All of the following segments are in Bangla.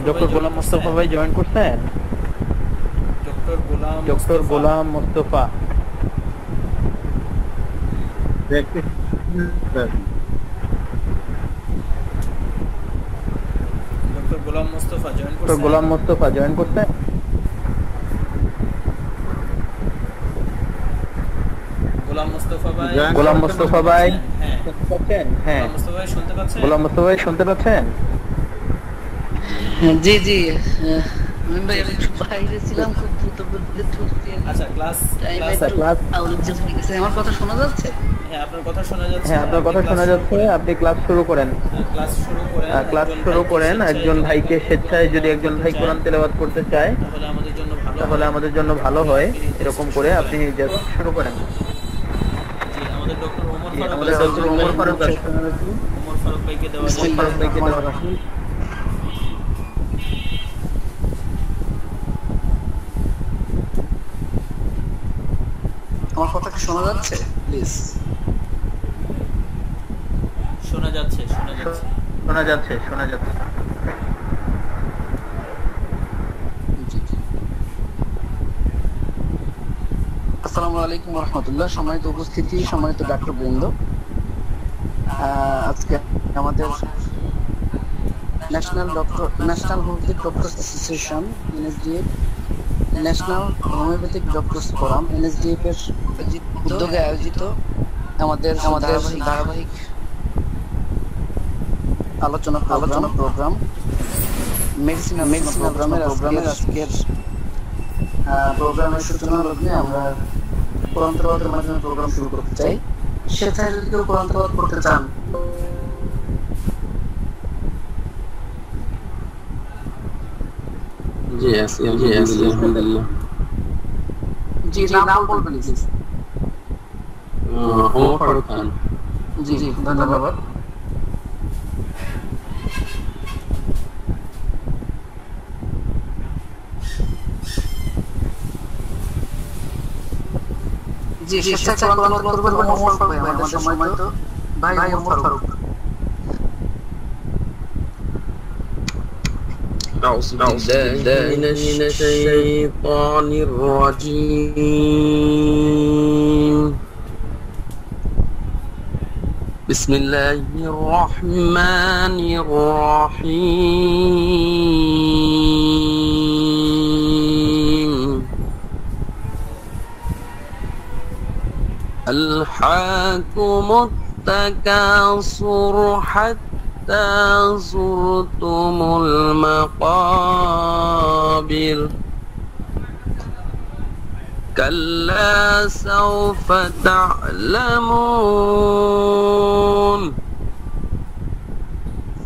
ডক্টর গোলাম মোস্তফা ভাই জয়েন করছেন? ডক্টর গোলাম মোস্তফা জয়েন করছেন? গোলাম মোস্তফা ভাই হ্যাঁ, গোলাম মোস্তফা ভাই শুনতে পাচ্ছেন? জি জি ভাই, আমি একটু বাইরে ছিলাম, খুব দ্রুত বলতে ঢুকছি। আচ্ছা, ক্লাস আমার কথা শোনা যাচ্ছে? হ্যাঁ, আপনার কথা শোনা যাচ্ছে। আপনি ক্লাস শুরু করেন। একজন ভাইকে স্বেচ্ছায় যদি একজন ভাই কোরআন তেলাওয়াত করতে চায় তাহলে আমাদের জন্য ভালো হয়। এরকম করে আপনি জাস্ট শুরু করেন। আমাদের ডক্টর ওমর ফারুক ভাইকে দেওয়া আমার কথা কি শোনা যাচ্ছে? প্লিজ। শোনা যাচ্ছে। আসসালামু আলাইকুম ওয়া রাহমাতুল্লাহ। সম্মানিত উপস্থিতি, সম্মানিত ডাক্তার বৃন্দ, আজকে আমাদের national homeopathic doctors association NSDF, national homeopathic doctors forum NSDF এর উদ্যোগে আয়োজিত আমাদের ধারাবাহিক আলোচনা প্রোগ্রাম মেডিসিন প্রোগ্রামের আজকের প্রোগ্রামের সূচনা লগ্নে আমরা কোরআন তেলাওয়াতের মাধ্যমে প্রোগ্রাম শুরু করতে চাই। স্বেচ্ছায় যদি কেউ কোরআন তেলাওয়াত করতে চান, জি নাম বলবেন প্লিজ। ওমর ফারুক খান। জি ধন্যবাদ। জি স্বেচ্ছায় কোরআন তেলাওয়াত করবেন ওমর ফারুক ভাই, আমাদের সম্মানিত ভাই ওমর ফারুক। أعوذ بالله من الشيطان الرجيم. بسم الله الرحمن الرحيم. ألهاكم التكاثر حتى زرتم المقابر كلا سوف تعلمون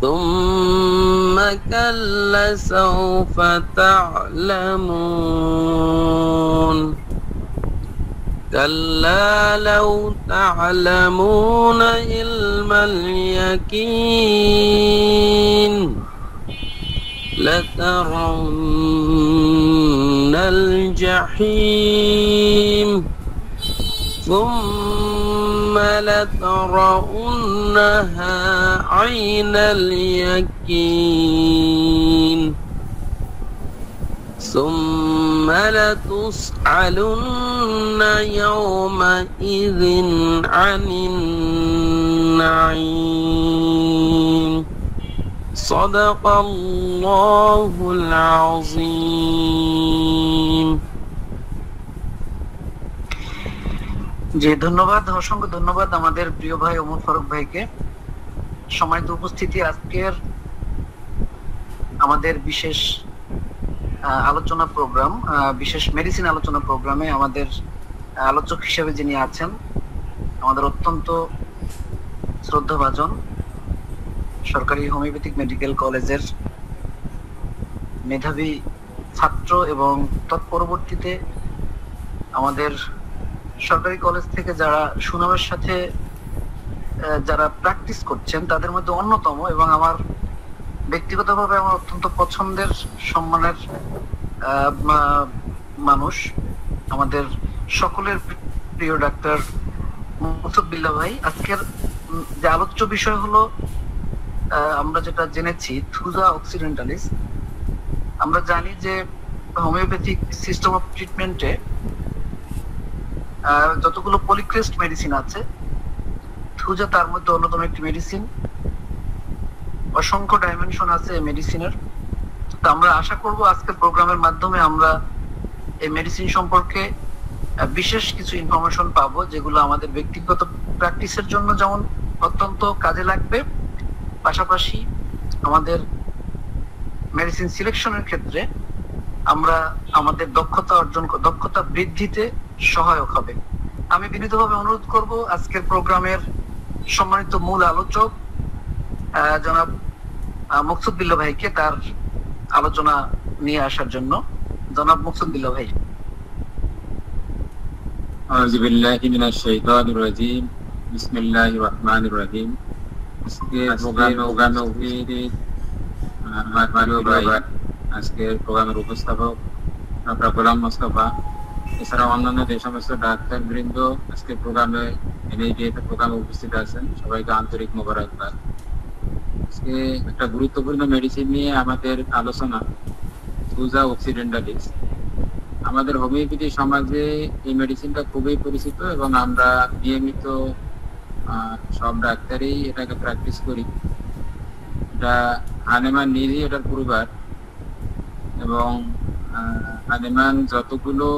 ثم كلا سوف تعلمون كلا لو تعلمون علم اليقين لترون الجحيم ثم لترونها عين اليقين ثم لتسألن يومئذ عن النعيم صدق الله العظيم. জি ধন্যবাদ, অসংখ্য ধন্যবাদ আমাদের প্রিয় ভাই ওমর ফারুক ভাইকে। সম্মানিত উপস্থিতি, আজকের আমাদের বিশেষ আলোচনা প্রোগ্রাম, বিশেষ মেডিসিন আলোচনা প্রোগ্রামে আমাদের আলোচক হিসেবে যিনি আছেন, আমাদের অত্যন্ত শ্রদ্ধাভাজন সরকারি হোমিওপ্যাথিক মেডিকেল কলেজের মেধাবী ছাত্র এবং তৎপরবর্তীতে আমাদের সরকারি কলেজ থেকে যারা সুনামের সাথে যারা প্র্যাকটিস করছেন তাদের মধ্যে অন্যতম এবং আমার ব্যক্তিগতভাবে আমার অত্যন্ত পছন্দের সম্মানের মানুষ, আমাদের সকলের প্রিয় ডাক্তার মুসবিল্লাহ ভাই, আজকের যে আলোচ্য বিষয় হলো আমরা যেটা জেনেছি থুজা অক্সিডেন্টালিস। আমরা জানি যে হোমিওপ্যাথিক সিস্টেম অফ ট্রিটমেন্টে যতগুলো পলিক্রেস্ট মেডিসিন আছে, থুজা তার মধ্যে অন্যতম একটি মেডিসিন। অসংখ্য ডাইমেনশন আছে এই মেডিসিনের। তো আমরা আশা করব আজকের প্রোগ্রামের মাধ্যমে আমরা এই মেডিসিন সম্পর্কে বিশেষ কিছু ইনফরমেশন পাবো, যেগুলো আমাদের ব্যক্তিগত প্র্যাকটিসের জন্য যেমন অত্যন্ত কাজে লাগবে, পাশাপাশি আমাদের মেডিসিন সিলেকশনের ক্ষেত্রে আমরা আমাদের দক্ষতা বৃদ্ধিতে সহায়ক হবে। আমি বিনীতভাবে অনুরোধ করব আজকের প্রোগ্রামের সম্মানিত মূল আলোচক জনাব মকসুদ বিল্লাহ ভাইকে তার আলোচনা নিয়ে আসার জন্য। জনাব মকসুদ বিল্লাহ ভাই। আউযু বিল্লাহি মিনাশ শাইতানির রাজীম। বিসমিল্লাহির রহমানির রহিম। প্রোগ্রামে উপস্থিত মারিও ভাই, আজকের প্রোগ্রামের উপস্থাপক ডক্টর গোলাম মোস্তফা, এছাড়া অন্যান্য যে সমস্ত ডাক্তার বৃন্দ আজকের প্রোগ্রামে প্রোগ্রামে উপস্থিত আছেন, সবাইকে আন্তরিক মোবারকবাদ। আজকে একটা গুরুত্বপূর্ণ মেডিসিন নিয়ে আমাদের আলোচনা, থুজা অক্সিডেন্টালিস। আমাদের হোমিওপ্যাথি সমাজে এই মেডিসিনটা খুবই পরিচিত এবং আমরা নিয়মিত সব ডাক্তারই এটাকে প্র্যাকটিস করি। এটা হানেমান নিজেই এটার পরিবার, এবং হানেমান যতগুলো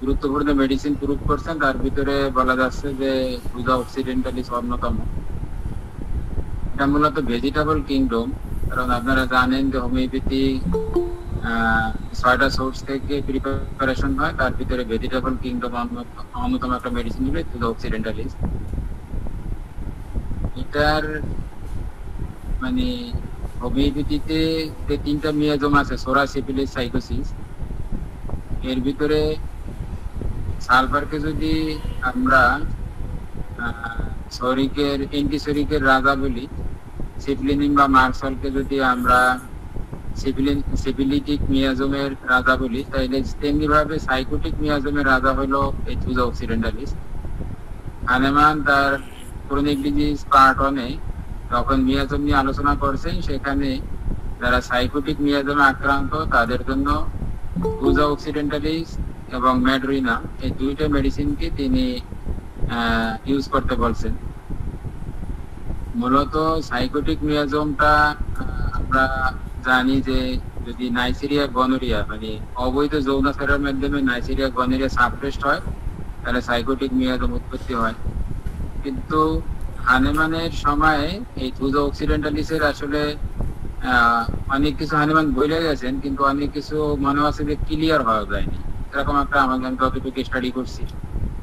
গুরুত্বপূর্ণ মেডিসিন প্রুভ করছেন তার ভিতরে বলা যাচ্ছে যে থুজা অক্সিডেন্টালিস অন্যতম। এটা মূলত ভেজিটেবল কিংডম, কারণ আপনারা জানেন যে হোমিওপ্যাথি 6টা সোর্স থেকে প্রিপারেশন হয়, তার ভিতরে ভেজিটেবল কিংডম অন্যতম একটা মেডিসিন হলো থুজা অক্সিডেন্টালিস। এটার মানে হোমিওপ্যাথিতে যে 3টা মিয়াজম আছে, সোরা, সিফিলিস, সাইকোসিস, এর ভিতরে সালফারকে যদি আমরা শরিকের এন্টিশরিকের রাজা বলি, সিফিলিনিন বা মার্সলকে যদি আমরা সিফিলিটিক মিয়াজমের রাজা বলি, তাইলে তেমনি ভাবে সাইকোটিক মিয়াজমের রাজা হলো এই থুজা অক্সিডেন্টালিস। হানেমান তার ক্রনিক ডিজিজ পার্ট 1-এ যখন মিয়াজম নিয়ে আলোচনা করছেন, সেখানে যারা সাইকোটিক মিয়াজমে আক্রান্ত তাদের জন্য থুজা অক্সিডেন্টালিস এবং ম্যাডরিনা, এই 2টা মেডিসিনকে তিনি ইউজ করতে বলছেন। মূলত সাইকোটিক মিয়াজমটা আমরা জানি যে যদি নাইজেরিয়া গনোরিয়া মানে অবৈধ যৌনাচারের মাধ্যমে নাইজেরিয়া গনোরিয়া সাপ্রেসড হয়, তাহলে সাইকোটিক মিয়াজম উৎপত্তি হয়। কিন্তু হানেমানের সময়ে এই থুজা অক্সিডেন্টালিসের আসলে অনেক কিছু হানেমান বলে গেছেন, কিন্তু অনেক কিছু মনে আছে যে ক্লিয়ার হওয়া যায়নি। এরকম একটা আমি যতটুকু স্টাডি করছি,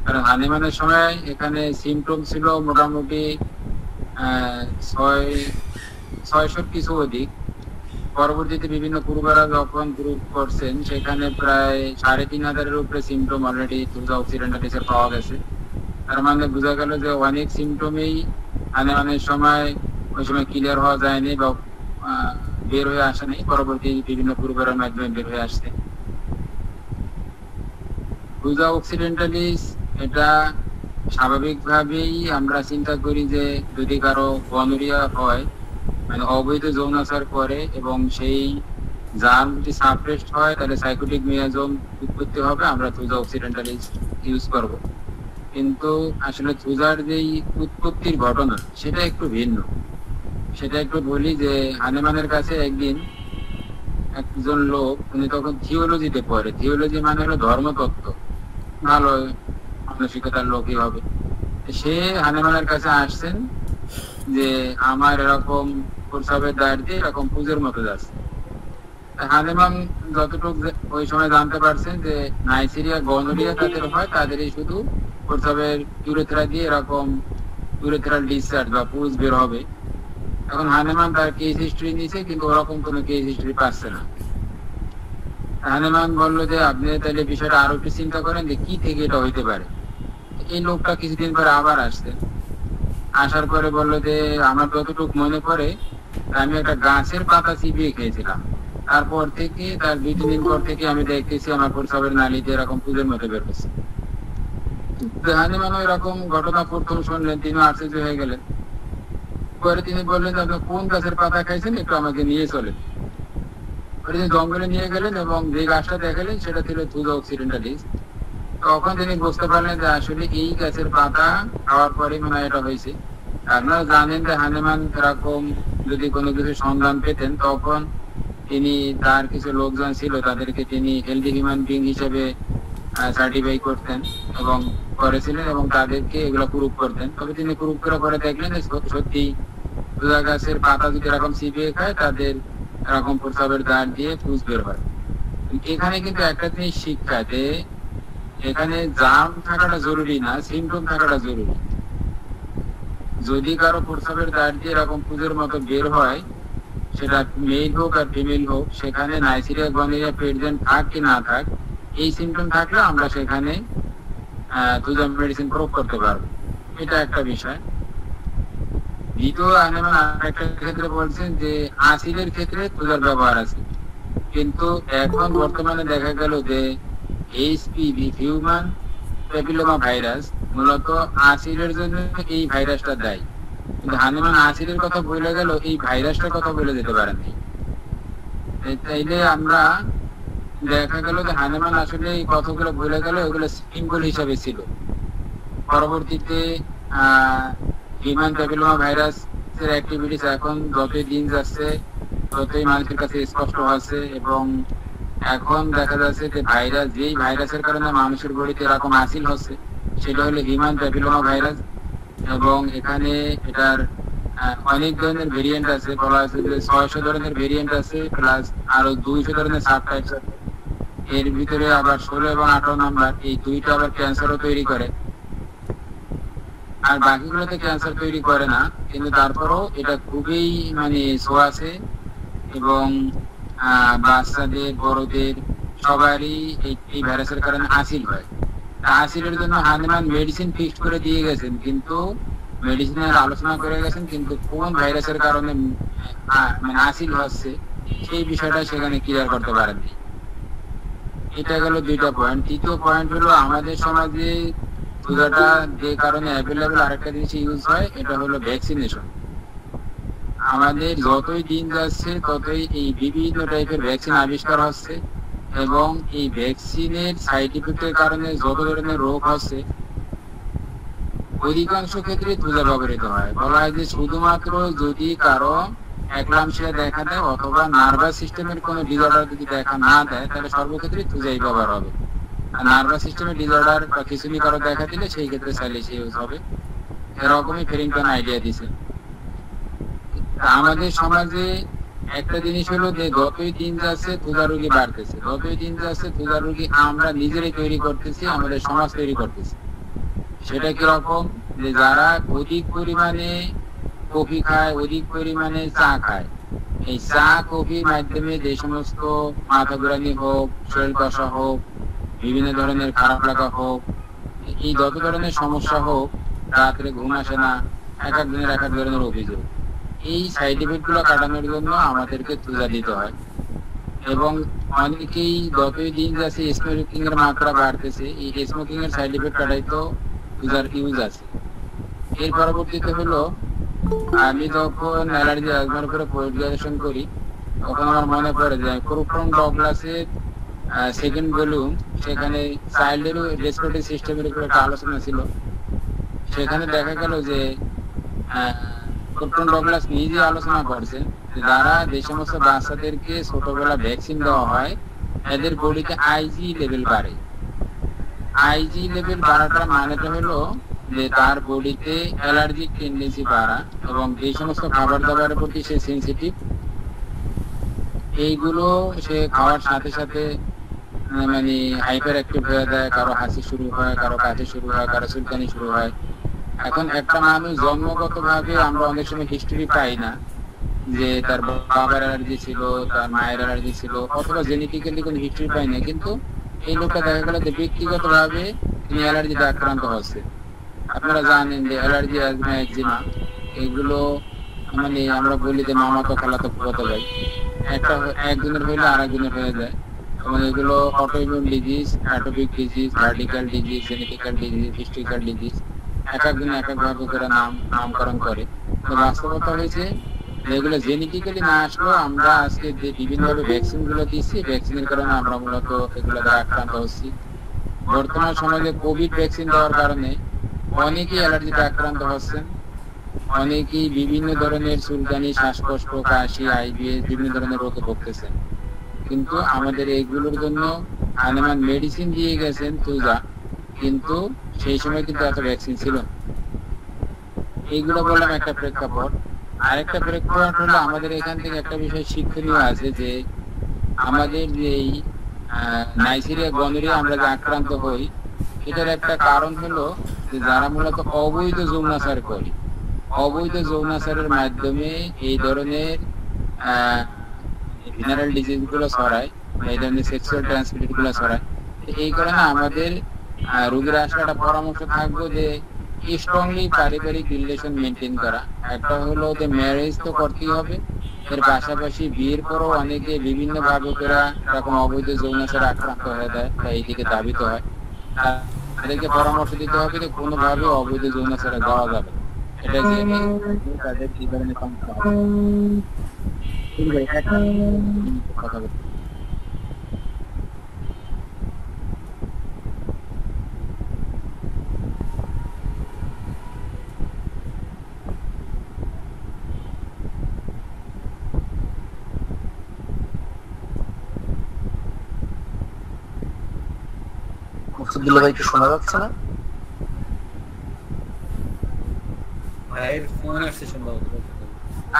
কারণ হানেমানের সময় এখানে সিমটম ছিল মোটামুটি 600 কিছু অধিক। পরবর্তীতে বিভিন্ন পূর্বরা যখন গ্রুপ করছেন, সেখানে প্রায় 3500-এর উপরে সিমটম অলরেডি থুজা অক্সিডেন্টালিসের পাওয়া গেছে। তার মানে বোঝা গেল যে অনেক সিমটমেই হানেমানের সময় ওই সময় ক্লিয়ার হওয়া যায়নি বা বের হয়ে আসে নাই, পরবর্তী বিভিন্ন পূর্বের মাধ্যমে বের হয়ে আসছে। থুজা অক্সিডেন্টালিস এটা স্বাভাবিকভাবেই আমরা চিন্তা করি যে যদি কারো গনোরিয়া হয়, মানে অবৈধ যৌনাচার করে, এবং সেই জার্ম যদি সাপ্রেসড হয়, তাহলে সাইকোটিক মিয়াজম উৎপত্তি হবে, আমরা থুজা অক্সিডেন্টালিস ইউজ করব। কিন্তু আসলে থুজার যেই উৎপত্তির ঘটনা সেটা একটু ভিন্ন। সেটা একটু বলি যে হানেমানের কাছে একদিন একজন লোক, উনি তখন থিওলজিতে পড়ে, থিওলজি মানে হলো ধর্মতত্ত্ব, ভালো মানসিকতার লোকই হবে। সে হানেমানের কাছে আসছেন যে আমার এরকম প্রস্রাবের দাঁড় দিয়ে এরকম পুজোর মতো যাচ্ছে। হানেমান যতটুকু ওই সময় জানতে পারছেন যে নাইজেরিয়া গনোরিয়া তাদের হয়, তাদেরই শুধু প্রস্রাবের ইউরেথ্রা দিয়ে এরকম ইউরেথ্রাল ডিসচার্জ বা পুজ বের হবে। এখন হানেমান তার কেস হিস্ট্রি নিয়েছে, কিন্তু ওরকম কোনো কেস হিস্ট্রি পাচ্ছে না। হানেমান বললো যে আপনি তাহলে বিষয়টা আরো একটু চিন্তা করেন যে কি থেকে এটা হইতে পারে। এই লোকটা কিছুদিন পরে আবার আসছে, আসার পরে বললো যে আমার যতটুকু মনে পড়ে আমি একটা গাছের পাতা চিবিয়ে খেয়েছিলাম, তারপর থেকে তার 2-3 দিন পর থেকে আমি দেখতেছি আমার প্রস্রাবের নালীতে এরকম পুজোর মতো বের হচ্ছে। হানিমান এরকম ঘটনা প্রথম শুনলেন, তিনি আশ্চর্য হয়ে গেলেন। পরে তিনি বললেন, আপনি কোন গাছের পাতা খাইছেন, একটু আমাকে নিয়ে চলেন। পরে তিনি জঙ্গলে নিয়ে গেলেন এবং যে গাছটা দেখালেন সেটা ছিল থুজা অক্সিডেন্টালিস। তখন তিনি বুঝতে পারলেন যে আসলে এই গাছের পাতা খাওয়ার পরে মনে হয় এটা হয়েছে। আপনারা জানেন যে হানিমান এরকম যদি কোনো কিছু সন্ধান পেতেন, তখন তিনি তার কিছু লোকজন ছিল তাদেরকে তিনি হেলদি হিউম্যান বিং হিসেবে সার্টিফাই করতেন এবং করেছিলেন এবং তাদেরকে এগুলো প্রুফ করতেন। তবে তিনি প্রুফ করে পরে দেখলেন যে সত্যি তুলা গাছের পাতা যদি এরকম চিবিয়ে খায় তাদের এরকম প্রস্রাবের দ্বার দিয়ে পুষ বের হয়। এখানে কিন্তু একটা জিনিস শিক্ষা, যে এখানে জাম থাকাটা জরুরি না, সিমটম থাকাটা জরুরি। যদি কারো প্রস্রাবের দ্বার দিয়ে এরকম পুজোর মতো বের হয়, সেটা মেল হোক আর ফিমেল হোক, সেখানে নাইসেরিয়া গনোরিয়া প্রেজেন্ট থাক কি না থাক, এই সিমটম থাকলে আমরা সেখানে তুজা মেডিসিন প্রয়োগ করতে পারবো। এটা একটা বিষয়। দ্বিতীয় হানিমান আরেকটা ক্ষেত্রে বলছেন যে আসিলের ক্ষেত্রে তুজার ব্যবহার আছে, কিন্তু এখন বর্তমানে দেখা গেল যে এইচপিভি হিউম্যান প্যাপিলোমা ভাইরাস মূলত আসিলের জন্য এই ভাইরাসটা দায়ী। কিন্তু হানিমান আসিলের কথা বলে গেল, এই ভাইরাসটার কথা বলে যেতে পারেনি। তাইলে আমরা দেখা গেল যে হানিমান আসলে এই কথাগুলো বলে গেল, ওগুলো সিম্বল হিসাবে ছিল। পরবর্তীতে হিউম্যান প্যাপিলোমা ভাইরাস এর অ্যাক্টিভিটিস এখন যতই দিন যাচ্ছে ততই মানুষের কাছে স্পষ্ট হচ্ছে এবং এখন দেখা যাচ্ছে যে ভাইরাস, যেই ভাইরাসের কারণে মানুষের বডিতে এরকম আসিল হচ্ছে, সেটা হলো হিউম্যান প্যাপিলোমা ভাইরাস। এবং এখানে এটার অনেক ধরনের ভেরিয়েন্ট আছে, বলা আছে যে 600 ধরনের ভেরিয়েন্ট আছে, প্লাস আরো 200 ধরনের সাবটাইপস আছে। এর ভিতরে আবার 16 এবং 18 নাম্বার, এই দুইটা আবার ক্যান্সারও তৈরি করে, আর বাকিগুলোতে ক্যান্সার তৈরি করে না। কিন্তু তারপরও এটা খুবই ছোঁয়াছে এবং বাচ্চাদের, বড়দের সবারই এই ভাইরাসের কারণে আসিল হয়। আসিলের জন্য হানিমান মেডিসিন ফিক্সড করে দিয়ে গেছেন, কিন্তু মেডিসিনের আলোচনা করে গেছেন, কিন্তু কোন ভাইরাসের কারণে আসিল হচ্ছে সেই বিষয়টা সেখানে ক্লিয়ার করতে পারেননি। এটা গেল দুইটা পয়েন্ট। তৃতীয় পয়েন্ট হলো আমাদের সমাজে তুজাটা যে কারণে অ্যাভেলেবল আরেকটা জিনিস ইউজ হয়, এটা হলো ভ্যাকসিনেশন। আমাদের যতই দিন যাচ্ছে ততই এই বিভিন্ন টাইপের ভ্যাকসিন আবিষ্কার হচ্ছে এবং এই ভ্যাকসিনের সাইড ইফেক্টের কারণে যত ধরনের রোগ হচ্ছে অধিকাংশ ক্ষেত্রে তুজা ব্যবহৃত হয়। বলা হয় যে শুধুমাত্র যদি কারো একলামশিয়া দেখা দেয় অথবা নার্ভাস সিস্টেমের কোনো ডিসঅর্ডার যদি দেখা না দেয়, তাহলে সর্বক্ষেত্রে তুজাই ব্যবহার হবে। আর নার্ভাস সিস্টেমের ডিসঅর্ডার বা খিচুনি কারো দেখা দিলে সেই ক্ষেত্রে সাইলেসি ইউজ হবে। এরকমই ফেরিংটন আইডিয়া দিছে। আমাদের সমাজে একটা জিনিস হলো যে যতই দিন যাচ্ছে তুজা রোগী বাড়তেছে, যতই দিন যাচ্ছে তুজা রোগী আমরা নিজেরাই তৈরি করতেছি, আমাদের সমাজ তৈরি করতেছি। সেটা কিরকম, যে যারা অধিক পরিমাণে কফি খায়, অধিক পরিমাণে চা খায়, এই চা কফির মাধ্যমে যে সমস্ত মাথা ঘুরানি হোক, শরীর কষা হোক, বিভিন্ন ধরনের খারাপ লাগা হোক, এই যত ধরনের সমস্যা হোক, রাত্রে ঘুম আসে না, এক একদিনের এক এক ধরনের অভিযোগ, এই সাইড ইফেক্ট গুলো কাটানোর জন্য আমাদেরকে তুজা দিতে হয়। এবং অনেকেই যতই দিন যাচ্ছে স্মোকিং এর মাত্রা বাড়তেছে, এই স্মোকিং এর সাইড ইফেক্ট কাটাইতো তুজার ইউজ আছে। এর পরবর্তীতে হলো আমি যখন অ্যালার্জি অ্যাজমার উপরে পোস্ট গ্রাজুয়েশন করি, তখন আমার মনে পড়ে যে ক্রুকন ডগলাসের সেকেন্ড ভলিউম, সেখানে চাইল্ডের রেসপিরেটরি সিস্টেমের উপর একটা আলোচনা ছিল। সেখানে দেখা গেল যে ক্রুকন ডগলাস নিজে আলোচনা করছেন যারা যে সমস্ত বাচ্চাদেরকে ছোটবেলা ভ্যাকসিন দেওয়া হয় এদের বডিতে আইজি লেভেল বাড়ে। আইজি লেভেল বাড়াটার মানেটা হলো যে তার বডিতে অ্যালার্জিক টেন্ডেন্সি বাড়া এবং এই সমস্ত খাবার দাবারের প্রতি সে সেন্সিটিভ। এইগুলো সে খাওয়ার সাথে সাথে হাইপার অ্যাক্টিভ হয়ে যায়, কারো হাসি শুরু হয়, কারো কাশি শুরু হয়, কারো চুলকানি শুরু হয়। এখন একটা মানুষ জন্মগত ভাবে আমরা অনেক সময় হিস্ট্রি পাই না যে তার বাবার অ্যালার্জি ছিল, তার মায়ের অ্যালার্জি ছিল, অথবা জেনেটিক্যালি কোনো হিস্ট্রি পাই না, কিন্তু এই লোকটা দেখা গেল যে ব্যক্তিগত ভাবে তিনি অ্যালার্জিতে আক্রান্ত হচ্ছে। আপনারা জানেন যে অ্যালার্জি, অ্যাজমা, একজিমা এগুলো আমরা বলি যে মামাতো খালাতো ফুফাতো ভাই, একজনের হইলে আরেকজনের হয়ে যায়। এবং এগুলো autoimmune disease, atopic disease, vertical disease, genetical disease, historical disease, এক একদিন এক এক ভাবে করে নামকরণ করে। তো বাস্তবতা হয়েছে এগুলো জেনেটিক্যালি না আসলেও আমরা আজকে যে বিভিন্ন ভাবে ভ্যাকসিন গুলো দিচ্ছি, ভ্যাকসিনের কারণে আমরা মূলত এগুলো দ্বারা আক্রান্ত হচ্ছি। বর্তমান সমাজে কোভিড ভ্যাকসিন দেওয়ার কারণে অনেকেই অ্যালার্জিতে আক্রান্ত হচ্ছেন, অনেকেই বিভিন্ন ধরনের চুলকানি, শ্বাসকষ্ট, কাশি, আইবিএস বিভিন্ন ধরনের রোগে ভুগতেছেন। কিন্তু আমাদের এইগুলোর জন্য হানেমান মেডিসিন দিয়ে গেছেন তুজা, কিন্তু সেই সময় কিন্তু এত ভ্যাকসিন ছিল না। এইগুলো বললাম একটা প্রেক্ষাপট। আরেকটা প্রেক্ষাপট হলো আমাদের এখান থেকে একটা বিষয় শিক্ষণীয় আছে যে আমাদের যে এই নাইজেরিয়া গনোরিয়া আমরা যে আক্রান্ত হই, এটার একটা কারণ হলো যে যারা মূলত অবৈধ যৌনাচার করে, অবৈধ যৌনাচারের মাধ্যমে এই ধরনের ভিনারেল ডিজিজ গুলো ছড়ায়, এই ধরনের সেক্সুয়াল ট্রান্সমিটেড গুলো ছড়ায়। এই কারণে আমাদের রোগীরা আসলে একটা পরামর্শ থাকবে যে স্ট্রংলি পারিবারিক রিলেশন মেনটেন করা। একটা হলো যে ম্যারেজ তো করতেই হবে, এর পাশাপাশি বিয়ের পরও অনেকে বিভিন্ন ভাবে করে এরকম অবৈধ যৌনাচারে আক্রান্ত হয়ে যায় বা এইদিকে ধাবিত হয়। তাদেরকে পরামর্শ দিতে হবে যে কোনোভাবে অবৈধ যৌনাচারে যাওয়া যাবে, এটা জেনে তাদের কি ধরনের সমস্যা হবে। কথা বলতে মুফতিদুল্লাহ ভাই কি শোনা যাচ্ছে না?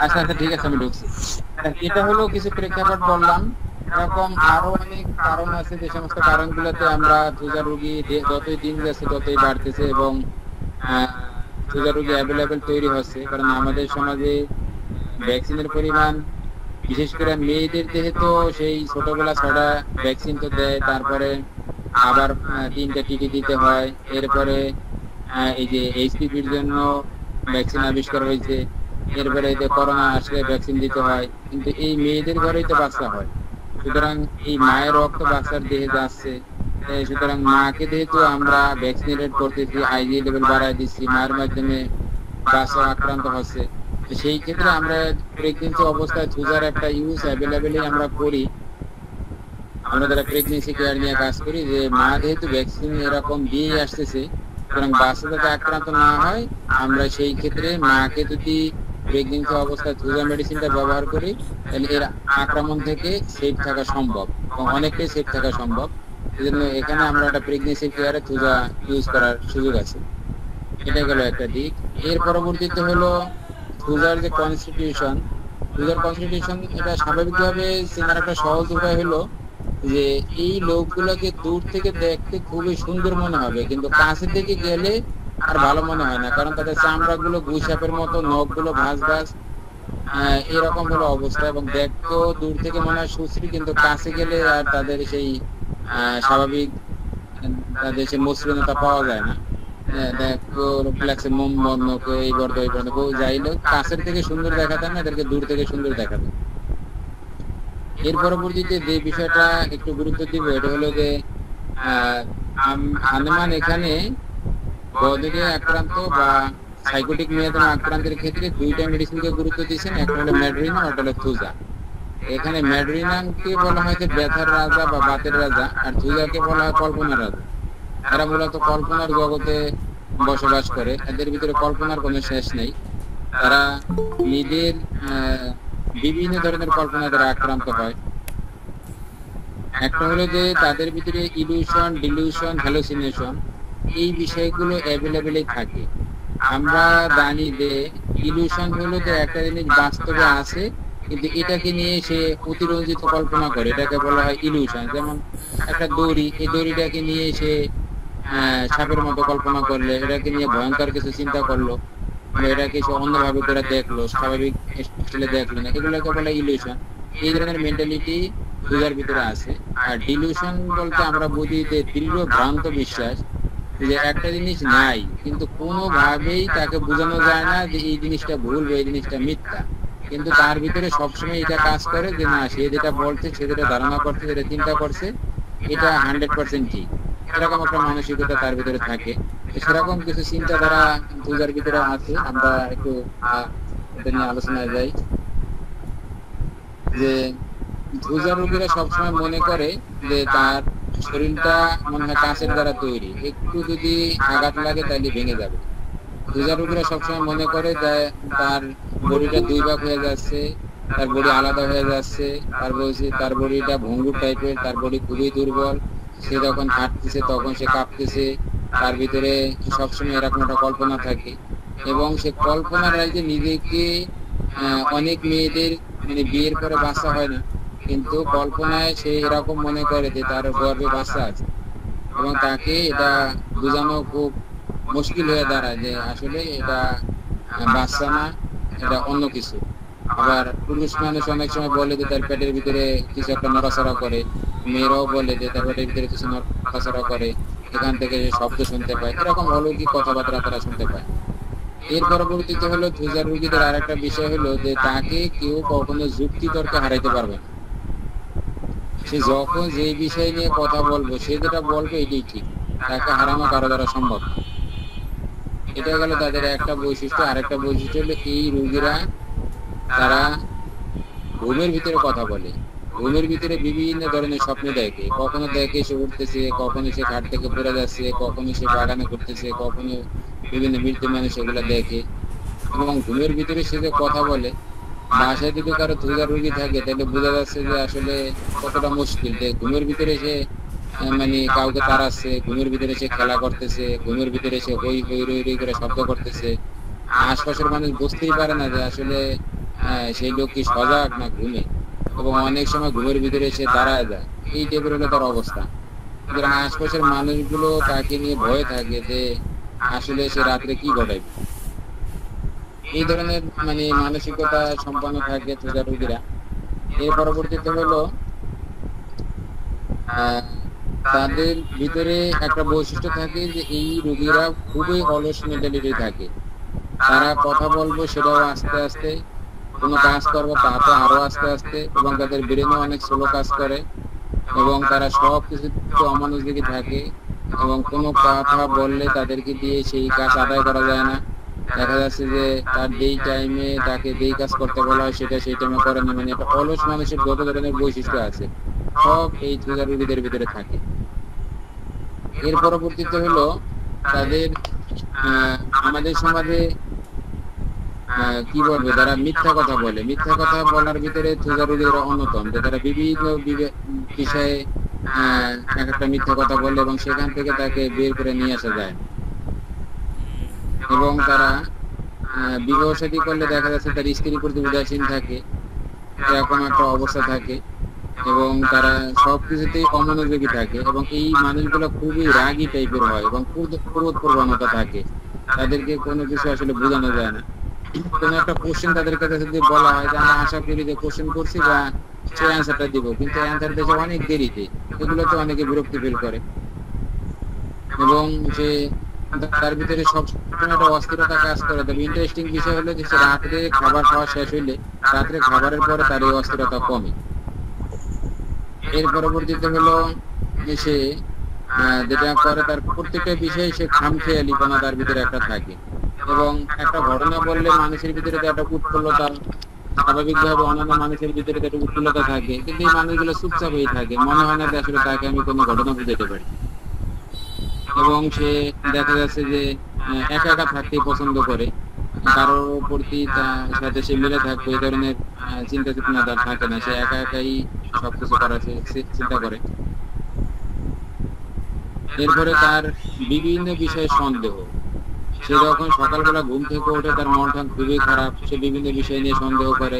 আচ্ছা আচ্ছা ঠিক আছে, আমি ঢুকছি। এটা হলো কিছু প্রেক্ষাপট বললাম। এরকম আরো অনেক কারণ আছে, যে সমস্ত কারণগুলোতে আমরা তুজা রোগী যতই দিন যাচ্ছে ততই বাড়তেছে এবং তুজা রোগী অ্যাভেলেবেল তৈরি হচ্ছে। কারণ আমাদের সমাজে ভ্যাকসিনের পরিমাণ, বিশেষ করে মেয়েদের দেহে তো সেই ছোটবেলা 6টা ভ্যাকসিন তো দেয়, তারপরে আবার 3টা টিটি দিতে হয়। এরপরে এই যে এইচপিভির জন্য ভ্যাকসিন আবিষ্কার হয়েছে, এরপরে এই যে করোনা আসলে ভ্যাকসিন দিতে হয়। কিন্তু এই মেয়েদের ঘরেই তো বাচ্চা হয়, সুতরাং এই মায়ের রক্ত বাচ্চার দেহে যাচ্ছে। সুতরাং মাকে যেহেতু আমরা ভ্যাকসিনেটেড করতেছি, আইজি লেভেল বাড়ায় দিচ্ছি, মায়ের মাধ্যমে বাচ্চা আক্রান্ত হচ্ছে। সেই ক্ষেত্রে আমরা প্রেগনেন্সি অবস্থায় তুজার একটা ইউজ অ্যাভেলেবেলই আমরা করি। আমরা যারা প্রেগনেন্সি কেয়ার নিয়ে কাজ করি, যে মা যেহেতু ভ্যাকসিন এরকম দিয়ে আসতেছে, সুতরাং বাচ্চা যাতে আক্রান্ত না হয়, আমরা সেই ক্ষেত্রে মাকে যদি প্রেগনেন্সি অবস্থায় তুজা মেডিসিনটা ব্যবহার করি, তাহলে এর আক্রমণ থেকে সেফ থাকা সম্ভব, অনেকটাই সেফ থাকা সম্ভব। সেজন্য এখানে আমরা একটা প্রেগনেন্সি কেয়ারে তুজা ইউজ করার সুযোগ আছে। এটা গেল একটা দিক। এর পরবর্তীতে হলো তুজার যে কনস্টিটিউশন, তুজার কনস্টিটিউশন এটা স্বাভাবিকভাবে চেনার একটা সহজ উপায় হলো যে এই লোকগুলোকে দূর থেকে দেখতে খুবই সুন্দর মনে হবে, কিন্তু কাছে থেকে গেলে আর ভালো মনে হয় না, কারণ তাদের চামড়া গুলো গুইসাপের মতো, নখ গুলো ভাঁজ ভাঁজ, এরকম হলো অবস্থা। এবং দেখতেও দূর থেকে মনে হয় সুশ্রী, কিন্তু কাছে গেলে আর তাদের সেই স্বাভাবিক তাদের সেই মসৃণতা পাওয়া যায় না। দেখো লাগছে মোম বর্ণ, এই বর্ণ এই বর্ণ, যাইলেও কাছের থেকে সুন্দর দেখাতে না, এদেরকে দূর থেকে সুন্দর দেখাতে। এর পরবর্তীতে যে বিষয়টা একটু গুরুত্ব দিব, এটা হলো যে হানেমান এখানে গনোরিয়া আক্রান্ত বা সাইকোটিক মেয়াদে আক্রান্তের ক্ষেত্রে 2টা মেডিসিনকে গুরুত্ব দিয়েছেন, একটা হলো ম্যাড্রিনাম, একটা হলো তুজা। এখানে ম্যাড্রিনামকে বলা হয় যে ব্যথার রাজা বা বাতের রাজা, আর তুজাকে বলা হয় কল্পনার রাজা। এরা মূলত কল্পনার জগতে বসবাস করে, এদের ভিতরে কল্পনার কোনো শেষ নেই। তারা নিজের বিভিন্ন ধরনের কল্পনা দ্বারা আক্রান্ত হয়। একটা হলো যে তাদের ভিতরে ইলিউশন, ডিলিউশন, হ্যালুসিনেশন, এই বিষয়গুলো অ্যাভেলেবেলই থাকে। আমরা জানি যে ইলিউশন হলো যে একটা জিনিস বাস্তবে আছে, কিন্তু এটাকে নিয়ে সে অতিরঞ্জিত কল্পনা করে, এটাকে বলা হয় ইলিউশন। যেমন একটা দড়ি, এই দড়িটাকে নিয়ে সে সাপের মতো কল্পনা করলে, এটাকে নিয়ে ভয়ঙ্কর কিছু চিন্তা করলো, এটাকে সে অন্যভাবে করে দেখলো, স্বাভাবিক স্টাইলে দেখলো না, এগুলোকে বলে ইলিউশন। এই ধরনের মেন্টালিটি তুজার ভিতরে আছে। আর ডিলিউশন বলতে আমরা বুঝি যে দৃঢ় ভ্রান্ত বিশ্বাস, যে একটা জিনিস নাই কিন্তু কোনোভাবেই তাকে বোঝানো যায় না যে এই জিনিসটা ভুল বা এই জিনিসটা মিথ্যা, কিন্তু তার ভিতরে সবসময় এটা কাজ করে যে না, সে যেটা বলছে, সে যেটা ধারণা করছে, যেটা চিন্তা করছে, এটা 100% ঠিক, এরকম একটা মানসিকতা তার ভিতরে থাকে। সেরকম কিছু চিন্তাধারা ধুজার ভিতরে আছে। আমরা একটু এটা নিয়ে আলোচনায় যাই যে ধুজার রোগীরা সবসময় মনে করে যে তার শরীরটা মনে হয় কাঁচের দ্বারা তৈরি, একটু যদি আঘাত লাগে তাহলে ভেঙে যাবে। ধুজার রোগীরা সবসময় মনে করে যে তার বডিটা দুই ভাগ হয়ে যাচ্ছে, তার বডি আলাদা হয়ে যাচ্ছে, তার বডিটা ভঙ্গুর টাইপের, তার বডি খুবই দুর্বল, সে যখন হাঁটতেছে তখন সে কাঁপতেছে, তার ভিতরে সবসময় এরকম একটা কল্পনা থাকে। এবং সে কল্পনার রাজ্যে নিজেকে অনেক মেয়েদের মানে বিয়ের পরে বাচ্চা হয় না, কিন্তু কল্পনায় সে এরকম মনে করে যে তার গর্ভে বাচ্চা আছে, এবং তাকে এটা বোঝানো খুব মুশকিল হয়ে দাঁড়ায় যে আসলে এটা বাচ্চা না, এটা অন্য কিছু। আবার পুরুষ মানুষ অনেক সময় বলে যে তার পেটের ভিতরে কিছু একটা নড়াচড়া করে, মেয়েরাও বলে যে তার পেটের ভিতরে কিছু নড়াচড়া করে, এখান থেকে শব্দ শুনতে পায়, এরকম অলৌকিক কথাবার্তা তারা শুনতে পায়। এর পরবর্তীতে হলো ধুজার রোগীদের আর একটা বিষয় হলো যে তাকে কেউ কখনো যুক্তি তর্কে হারাইতে পারবে না। সে যখন যে বিষয় নিয়ে কথা বলবো, সে যেটা বলবে এটাই ঠিক, তাকে হারানো কারো দ্বারা সম্ভব। এটা গেল তাদের একটা বৈশিষ্ট্য। আরেকটা বৈশিষ্ট্য হলো এই রোগীরা তারা ঘুমের ভিতরে কথা বলে, ঘুমের ভিতরে বিভিন্ন ধরনের স্বপ্ন দেখে। কখনো দেখে সে উঠতেছে, কখনো সে ঘাট থেকে পড়ে যাচ্ছে, কখনো সে বাগানে করতেছে, কখনো বিভিন্ন মৃত্যু মানুষ এগুলো দেখে। এবং ঘুমের ভিতরে সে যে কথা বলে, বাসায় যদি কারো ধুজার রোগী থাকে তাহলে বোঝা যাচ্ছে যে আসলে কতটা মুশকিল। যে ঘুমের ভিতরে সে মানে কাউকে তাড়াচ্ছে, ঘুমের ভিতরে সে খেলা করতেছে, ঘুমের ভিতরে সে হই হই রই রই করে শব্দ করতেছে। আশপাশের মানুষ বুঝতেই পারে না যে আসলে সেই লোক কি সজাগ না ঘুমে, এবং অনেক সময় ঘুমের ভিতরে সে দাঁড়ায় যায়। এই টাইপের হলো তার অবস্থা। সুতরাং আশপাশের মানুষগুলো তাকে নিয়ে ভয়ে থাকে যে আসলে সে রাত্রে কি ঘটাইবে। এই ধরনের মানে মানসিকতা সম্পন্ন থাকে ধুজার রোগীরা। এর পরবর্তীতে হলো তাদের ভিতরে একটা বৈশিষ্ট্য থাকে যে এই রোগীরা খুবই অলস মেন্টালিটি থাকে। তারা কথা বলবো সেটাও আস্তে আস্তে, কোনো কাজ করবো তা তো আরো আস্তে আস্তে, এবং তাদের ব্রেনও অনেক স্লো কাজ করে, এবং তারা সব কিছু অমনোযোগী থাকে, এবং কোনো কথা বললে তাদেরকে দিয়ে সেই কাজ আদায় করা যায় না। দেখা যাচ্ছে যে তার যেই টাইমে তাকে যেই কাজ করতে বলা হয় সেটা সেই টাইমে করে না। মানে একটা অলস মানুষের যত ধরনের বৈশিষ্ট্য আছে সব এই ধুজার রোগীদের ভিতরে থাকে। এর পরবর্তীতে হলো তাদের আমাদের সমাজে কি বলবে, যারা মিথ্যা কথা বলে, মিথ্যা কথা বলার ভিতরে ধুজার রোগীরা অন্যতম। যে তারা বিভিন্ন বিষয়ে এক একটা মিথ্যা কথা বলে এবং সেখান থেকে তাকে বের করে নিয়ে আসা যায়। এবং তারা বিবাহ শাদী করলে দেখা যাচ্ছে তার স্ত্রীর প্রতি উদাসীন থাকে, এরকম একটা অবস্থা থাকে, এবং তারা সবকিছুতেই অমনোযোগী থাকে। এবং এই মানুষগুলো খুবই রাগী টাইপের হয় এবং ক্রোধ প্রবণতা থাকে। তাদেরকে কোনো কিছু আসলে বোঝানো যায় না। কোনো একটা কোশ্চেন তাদের কাছে যদি বলা হয় যে আমরা আশা করি যে কোশ্চেন করছি বা সে অ্যান্সারটা দিব, কিন্তু অ্যান্সার দিতে অনেক দেরিতে, এগুলোতে অনেকে বিরক্তি ফিল করে। এবং সে তার ভিতরে সবসময় একটা অস্থিরতা কাজ করে। তবে ইন্টারেস্টিং বিষয় হলো যে সে রাত্রে খাবার খাওয়া শেষ হইলে রাত্রে খাবারের পরে তার এই অস্থিরতা কমে। এর পরবর্তীতে হলো সে যেটা করে তার প্রত্যেকটা বিষয়ে সে খামখেয়ালিপনা তার ভিতরে একটা থাকে। এবং একটা ঘটনা বললে মানুষের ভিতরে একটা উৎফুল্লতা, স্বাভাবিকভাবে অন্যান্য মানুষের ভিতরে একটা উৎফুল্লতা থাকে, কিন্তু এই মানুষগুলো চুপচাপ হয়ে থাকে, মনে হয় না যে আসলে তাকে আমি কোনো ঘটনা বুঝাতে পারি। এবং সে দেখা যাচ্ছে যে একা একা থাকতে পছন্দ করে, কারোর প্রতি তার সাথে সে মিলে থাকবে এই ধরনের চিন্তা চেতনা তার থাকে না। সে একা একাই সবকিছু করার চিন্তা করে। এরপরে তার বিভিন্ন বিষয়ে সন্দেহ। সে যখন সকালবেলা ঘুম থেকে ওঠে তার মনটা খুবই খারাপ, সে বিভিন্ন বিষয় নিয়ে সন্দেহ করে,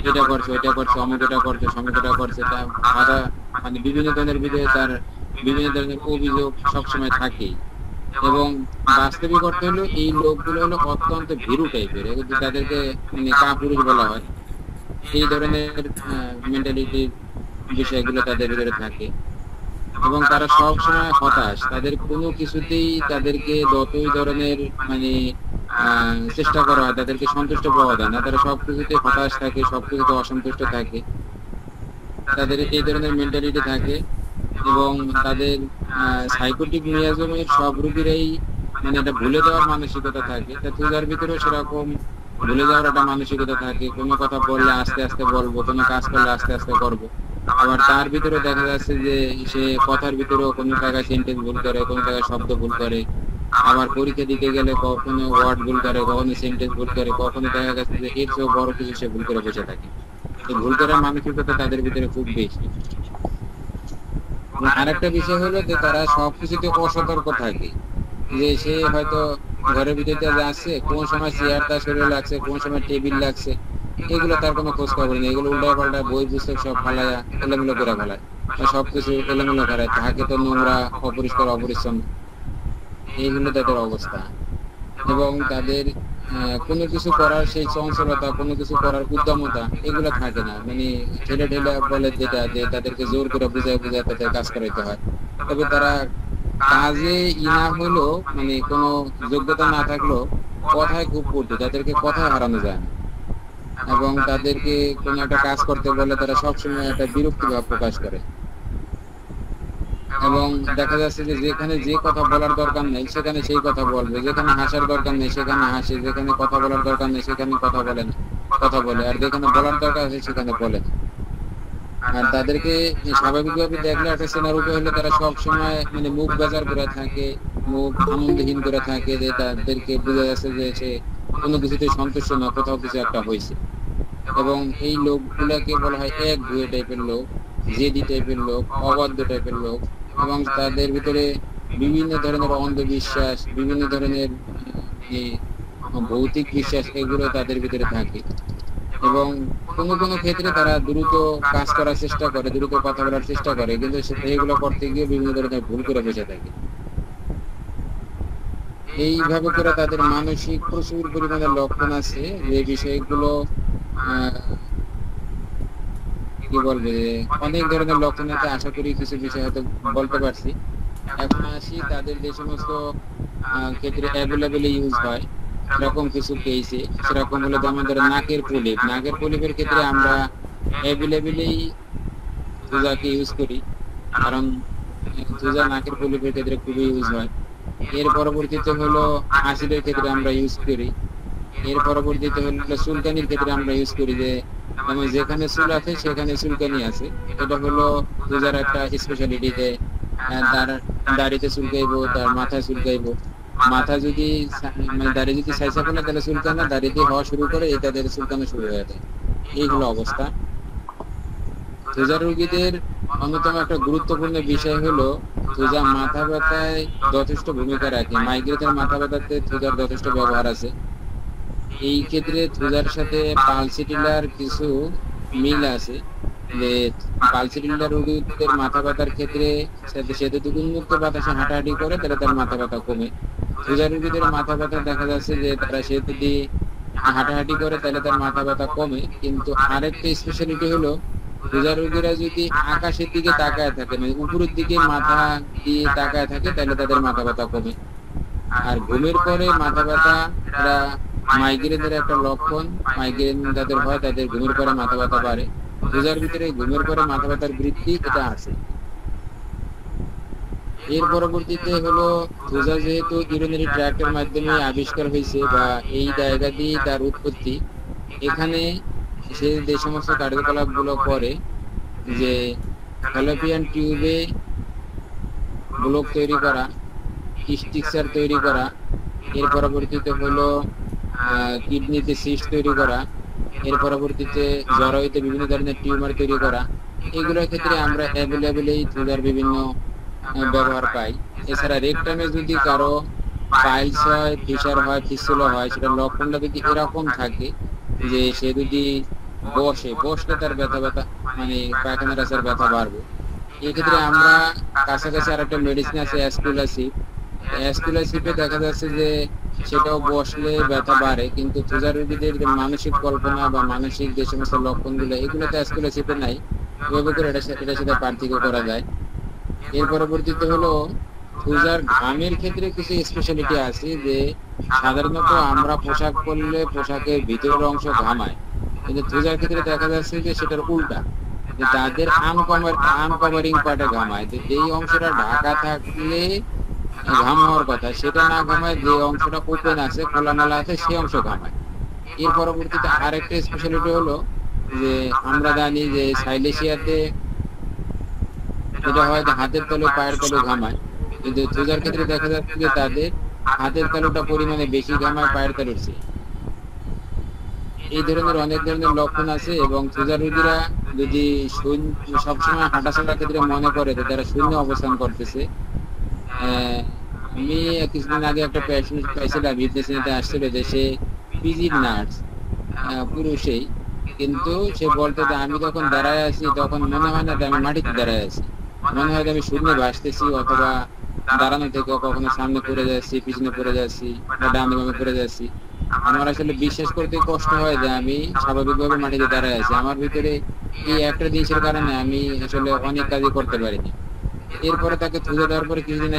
এটা করছে ওইটা করছে, অমুক এটা করছে সমুক এটা করছে। তার ভাড়া মানে বিভিন্ন ধরনের বিষয়ে তার বিভিন্ন ধরনের অভিযোগ সবসময় থাকেই। এবং বাস্তবিক অর্থ হলো এই লোকগুলো হলো অত্যন্ত ভীরু টাইপের, তাদেরকে মানে কাপুরুষ বলা হয়। এই ধরনের মেন্টালিটির বিষয়গুলো তাদের ভিতরে থাকে, এবং তারা সব সময় হতাশ। তাদের কোনো কিছুতেই তাদেরকে যতই ধরনের মানে চেষ্টা করা হয় তাদেরকে সন্তুষ্ট পাওয়া যায় না, তারা সবকিছুতে হতাশ থাকে, সবকিছুতে অসন্তুষ্ট থাকে, তাদের এই ধরনের মেন্টালিটি থাকে। এবং তাদের সাইকোটিক মিয়াজমের সব রোগীরাই মানে এটা ভুলে যাওয়ার মানসিকতা থাকে। তা তুজার ভিতরেও সেরকম ভুলে যাওয়ার একটা মানসিকতা থাকে, কোনো কথা বললে আস্তে আস্তে বলবো, কোনো কাজ করলে আস্তে আস্তে করবো। আবার তার ভিতরে দেখা যাচ্ছে যে সে কথার ভিতরেও কোনো জায়গায় সেন্টেন্স ভুল করে, কোনো জায়গায় শব্দ ভুল করে, আবার পরীক্ষা দিতে গেলে কখনো ওয়ার্ড ভুল করে, কখনো সেন্টেন্স ভুল করে, কখনো দেখা যাচ্ছে যে এর চেয়েও বড় কিছু সে ভুল করে বসে থাকে। এই ভুল করার মানসিকতা তাদের ভিতরে খুব বেশি। আরেকটা বিষয় হলো যে তারা সবকিছুতে অসতর্ক থাকে, যে সে হয়তো ঘরের ভিতরে যাচ্ছে, কোন সময় চেয়ার তার শরীরে লাগছে, কোন সময় টেবিল লাগছে, এগুলো তার কোনো খোঁজ খবর নেই। এগুলো উল্টা পাল্টা বই পুস্তক সব ফালায়া এলোমেলো করে ফেলায়, সবকিছু এলোমেলো করে, তাকে তো নোংরা, অপরিষ্কার, অপরিচ্ছন্ন, এইগুলো তাদের অবস্থা। এবং তাদের কোনো কিছু করার সেই চঞ্চলতা, কোনো কিছু করার উদ্যমতা এগুলো থাকে না। মানে ঠেলে ঠেলে বলে যেটা, যে তাদেরকে জোর করে বুঝায় বুঝায় তাদের কাজ করাইতে হয়। তবে তারা কাজে ইনা হলো, মানে কোনো যোগ্যতা না থাকলেও কথায় খুব পড়তো, তাদেরকে কথায় হারানো যায় না। এবং তাদেরকে কোনো একটা কাজ করতে বলে তারা সবসময় একটা বিরক্তি ভাব প্রকাশ করে। এবং দেখা যাচ্ছে যে যেখানে যে কথা বলার দরকার নেই সেখানে সেই কথা বলবে, যেখানে হাসার দরকার নেই সেখানে হাসে, যেখানে কথা বলার দরকার নেই সেখানে কথা বলে না, কথা বলে, আর যেখানে বলার দরকার আছে সেখানে বলে। আর তাদেরকে স্বাভাবিকভাবে দেখলে একটা সিনারিও হলে তারা সব সময় মানে মুখ বেজার করে থাকে, মুখ আনন্দহীন করে থাকে, যে তাদেরকে বোঝা যাচ্ছে যে সে কোনো কিছুতে সন্তুষ্ট না, কোথাও কিছু একটা হয়েছে। এবং এই লোকগুলাকে বলা হয় এক ভুয়ে টাইপের লোক, জেদি টাইপের লোক, অবাধ্য টাইপের লোক। এবং তাদের ভিতরে বিভিন্ন ধরনের অন্ধবিশ্বাস, বিভিন্ন ধরনের ভৌতিক বিশ্বাস এগুলো তাদের ভিতরে থাকে। এবং কোনো কোনো ক্ষেত্রে তারা দ্রুত কাজ করার চেষ্টা করে, দ্রুত কথা বলার চেষ্টা করে, কিন্তু এইগুলো করতে গিয়ে বিভিন্ন ধরনের ভুল করে বসে থাকে। এইভাবে করে তাদের মানসিক প্রচুর পরিমাণে লক্ষণ আছে, যে বিষয়গুলো কি বলবে, অনেক ধরনের লক্ষণ আছে। আশা করি কিছু বিষয় হয়তো বলতে পারছি। এখন আসি তাদের যে সমস্ত ক্ষেত্রে অ্যাভেলেবেল ইউজ হয় সেরকম কিছু কেসে, সেরকম হলো আমাদের নাকের প্রলেপ। নাকের প্রলেপের ক্ষেত্রে আমরা অ্যাভেলেবেলই তুজাকে ইউজ করি, কারণ তুজা নাকের প্রলেপের ক্ষেত্রে খুবই ইউজ হয়। এর পরবর্তীতে হলো হাসিদের ক্ষেত্রে আমরা ইউজ করি। এর পরবর্তীতে হলো চুলকানির ক্ষেত্রে আমরা ইউজ করি, যে মানে যেখানে চুল আছে সেখানে চুলকানি আছে। এটা হলো তুজার একটা স্পেশালিটি, যে তার দাড়িতে চুলকাইবো, তার মাথায় চুলকাইবো। মাথা যদি মানে দাড়ি যদি সাইসা ফেলে তাহলে চুলকানা, দাড়িতে হওয়া শুরু করে এই তাদের চুলকানো শুরু হয়ে যায়। এই হলো অবস্থা। তুজার রোগীদের অন্যতম একটা গুরুত্বপূর্ণ বিষয় হলো তুজা মাথা ব্যথায় যথেষ্ট ভূমিকা রাখে। মাইগ্রেনের মাথা ব্যথাতে তুজার যথেষ্ট ব্যবহার আছে। এই ক্ষেত্রে তুজার সাথে পালসিটিলার কিছু মিল আছে, যে পালসিটিলার রোগীদের মাথা ব্যথার ক্ষেত্রে সে যদি উন্মুক্ত বাতাসে হাঁটাহাঁটি করে তাহলে তার মাথা ব্যথা কমে। তুজার রোগীদের মাথা ব্যথা দেখা যাচ্ছে যে তারা সে যদি হাঁটাহাঁটি করে তাহলে তার মাথা ব্যথা কমে। কিন্তু আরেকটা স্পেশালিটি হলো তুজার রোগীরা যদি আকাশের দিকে তাকায় থাকে, মানে উপরের দিকে মাথা দিয়ে তাকায় থাকে, তাহলে তাদের মাথা ব্যথা কমে। আর ঘুমের পরে মাথা ব্যথা এরা মাইগ্রেনের একটা লক্ষণ। মাইগ্রেন যাদের হয় তাদের ঘুমের পরে মাথা ব্যথা বাড়ে। তুজার ভিতরে ঘুমের পরে মাথা ব্যথার বৃদ্ধি এটা আছে। এর পরবর্তীতে হলো তুজা যেহেতু ইউরিনারি ট্র্যাক্টের মাধ্যমে আবিষ্কার হয়েছে বা এই জায়গা দিয়ে তার উৎপত্তি, এখানে সে যে সমস্ত কার্যকলাপ গুলো করে, যে ফ্যালোপিয়ান টিউবে ব্লক তৈরি করা, স্ট্রিকচার তৈরি করা, এর পরবর্তীতে হলো কিডনিতে সিস্ট তৈরি করা, এর পরবর্তীতে জরায়ুতে বিভিন্ন ধরনের টিউমার তৈরি করা, এগুলোর ক্ষেত্রে আমরা অ্যাভেলেবেলই তুজার বিভিন্ন ব্যবহার পাই। এছাড়া রেকটামে যদি কারো পাইলস হয়, ফিশার হয়, ফিস্টুলা হয়, সেটা লক্ষণটা যদি এরকম থাকে যে সে যদি বসলে তার ব্যথা মানে পায়খানা রাস্তার ব্যথা বাড়বে, এক্ষেত্রে আমরা কাছাকাছি আর একটা মেডিসিন আছে অ্যাসকুলাসিপে দেখা যাচ্ছে যে সেটাও বসলে ব্যথা বাড়ে। কিন্তু তুজার রোগীদের যে মানসিক কল্পনা বা মানসিক যে সমস্ত লক্ষণগুলো, এগুলো তো অ্যাসকুলাসিপে নাই, এভাবে করে এটার সাথে পার্থক্য করা যায়। এর পরবর্তীতে হলো থুজার ঘামের ক্ষেত্রে কিছু স্পেশালিটি আছে যে সাধারণত আমরা পোশাক পরলে পোশাকের ভিতরের অংশ ঘামায়, কিন্তু থুজার ক্ষেত্রে দেখা যাচ্ছে যে সেটার উল্টা, যে তাদের আনকভারিং পার্টে ঘামায়, যে যেই অংশটা ঢাকা থাকলে ঘাম হওয়ার কথা সেটা না ঘামায়, যে অংশটা ওপেন আছে খোলামেলা আছে সেই অংশ ঘামায়। এর পরবর্তীতে আরেকটা স্পেশালিটি হলো যে আমরা জানি যে সাইলেশিয়াতে যেটা হয় হাতের তালু পায়ের তালু ঘামায়, কিন্তু থুজার ক্ষেত্রে দেখা যাচ্ছে যে তাদের হাতের তালুটা পরিমাণে বেশি ঘামায় পায়ের তালুর চেয়ে। এই ধরনের অনেক ধরনের লক্ষণ আছে এবং থুজার রোগীরা যদি সবসময় হাঁটাচলার ক্ষেত্রে মনে করে যে তারা শূন্য অবস্থান করতেছে। আমি কিছুদিন আগে একটা পেশেন্ট পাইছিলাম, বিদেশে আসছিল, যে সে পিজির নার্স, পুরুষেই, কিন্তু সে বলতো যে আমি যখন দাঁড়ায় আছি তখন মনে হয় না যে আমি মাটিতে দাঁড়ায় আছি, মনে হয় যে আমি শূন্যে ভাসতেছি, অথবা দাঁড়ানো থেকে কখনো সামনে পড়ে যাচ্ছি, পিছনে পড়ে যাচ্ছি, বা ডানে বামে পড়ে যাচ্ছি। আমার আসলে বিশ্বাস করতে কষ্ট হয় যে আমি স্বাভাবিকভাবে মাটিতে দাঁড়ায় আছি। আমার ভিতরে এই একটা জিনিসের কারণে আমি আসলে অনেক কাজই করতে পারিনি। এরপরে তাকে থুজে দেওয়ার পরে কিছুদিন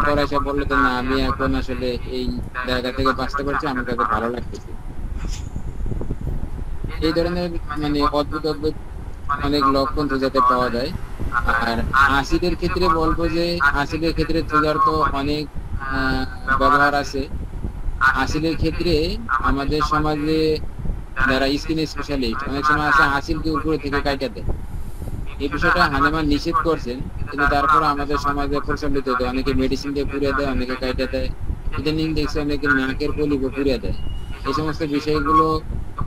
পর এসে বললো যে না, আমি এখন আসলে এই জায়গা থেকে বাঁচতে পারছি, আমার কাছে ভালো লাগতেছে। এই ধরনের মানে অদ্ভুত অদ্ভুত অনেক লক্ষণ থুজাতে পাওয়া যায়। আর আসিদের ক্ষেত্রে বলবো যে আসিদের ক্ষেত্রে থুজার তো অনেক ব্যবহার আছে। আসিদের ক্ষেত্রে আমাদের সমাজে যারা স্কিন স্পেশালিস্ট অনেক সময় আছে আসিলকে উপরে থেকে কাটা দেয়। এই বিষয়টা হানেমান নিষেধ করছেন, কিন্তু তারপর আমাদের সমাজে প্রচলিত, অনেকে মেডিসিন দিয়ে পুড়িয়ে দেয়, অনেকে কাটা দেয়, ইদানিং দেখছে অনেকে নাকের কলিকে পুড়িয়ে দেয়। এই সমস্ত বিষয়গুলো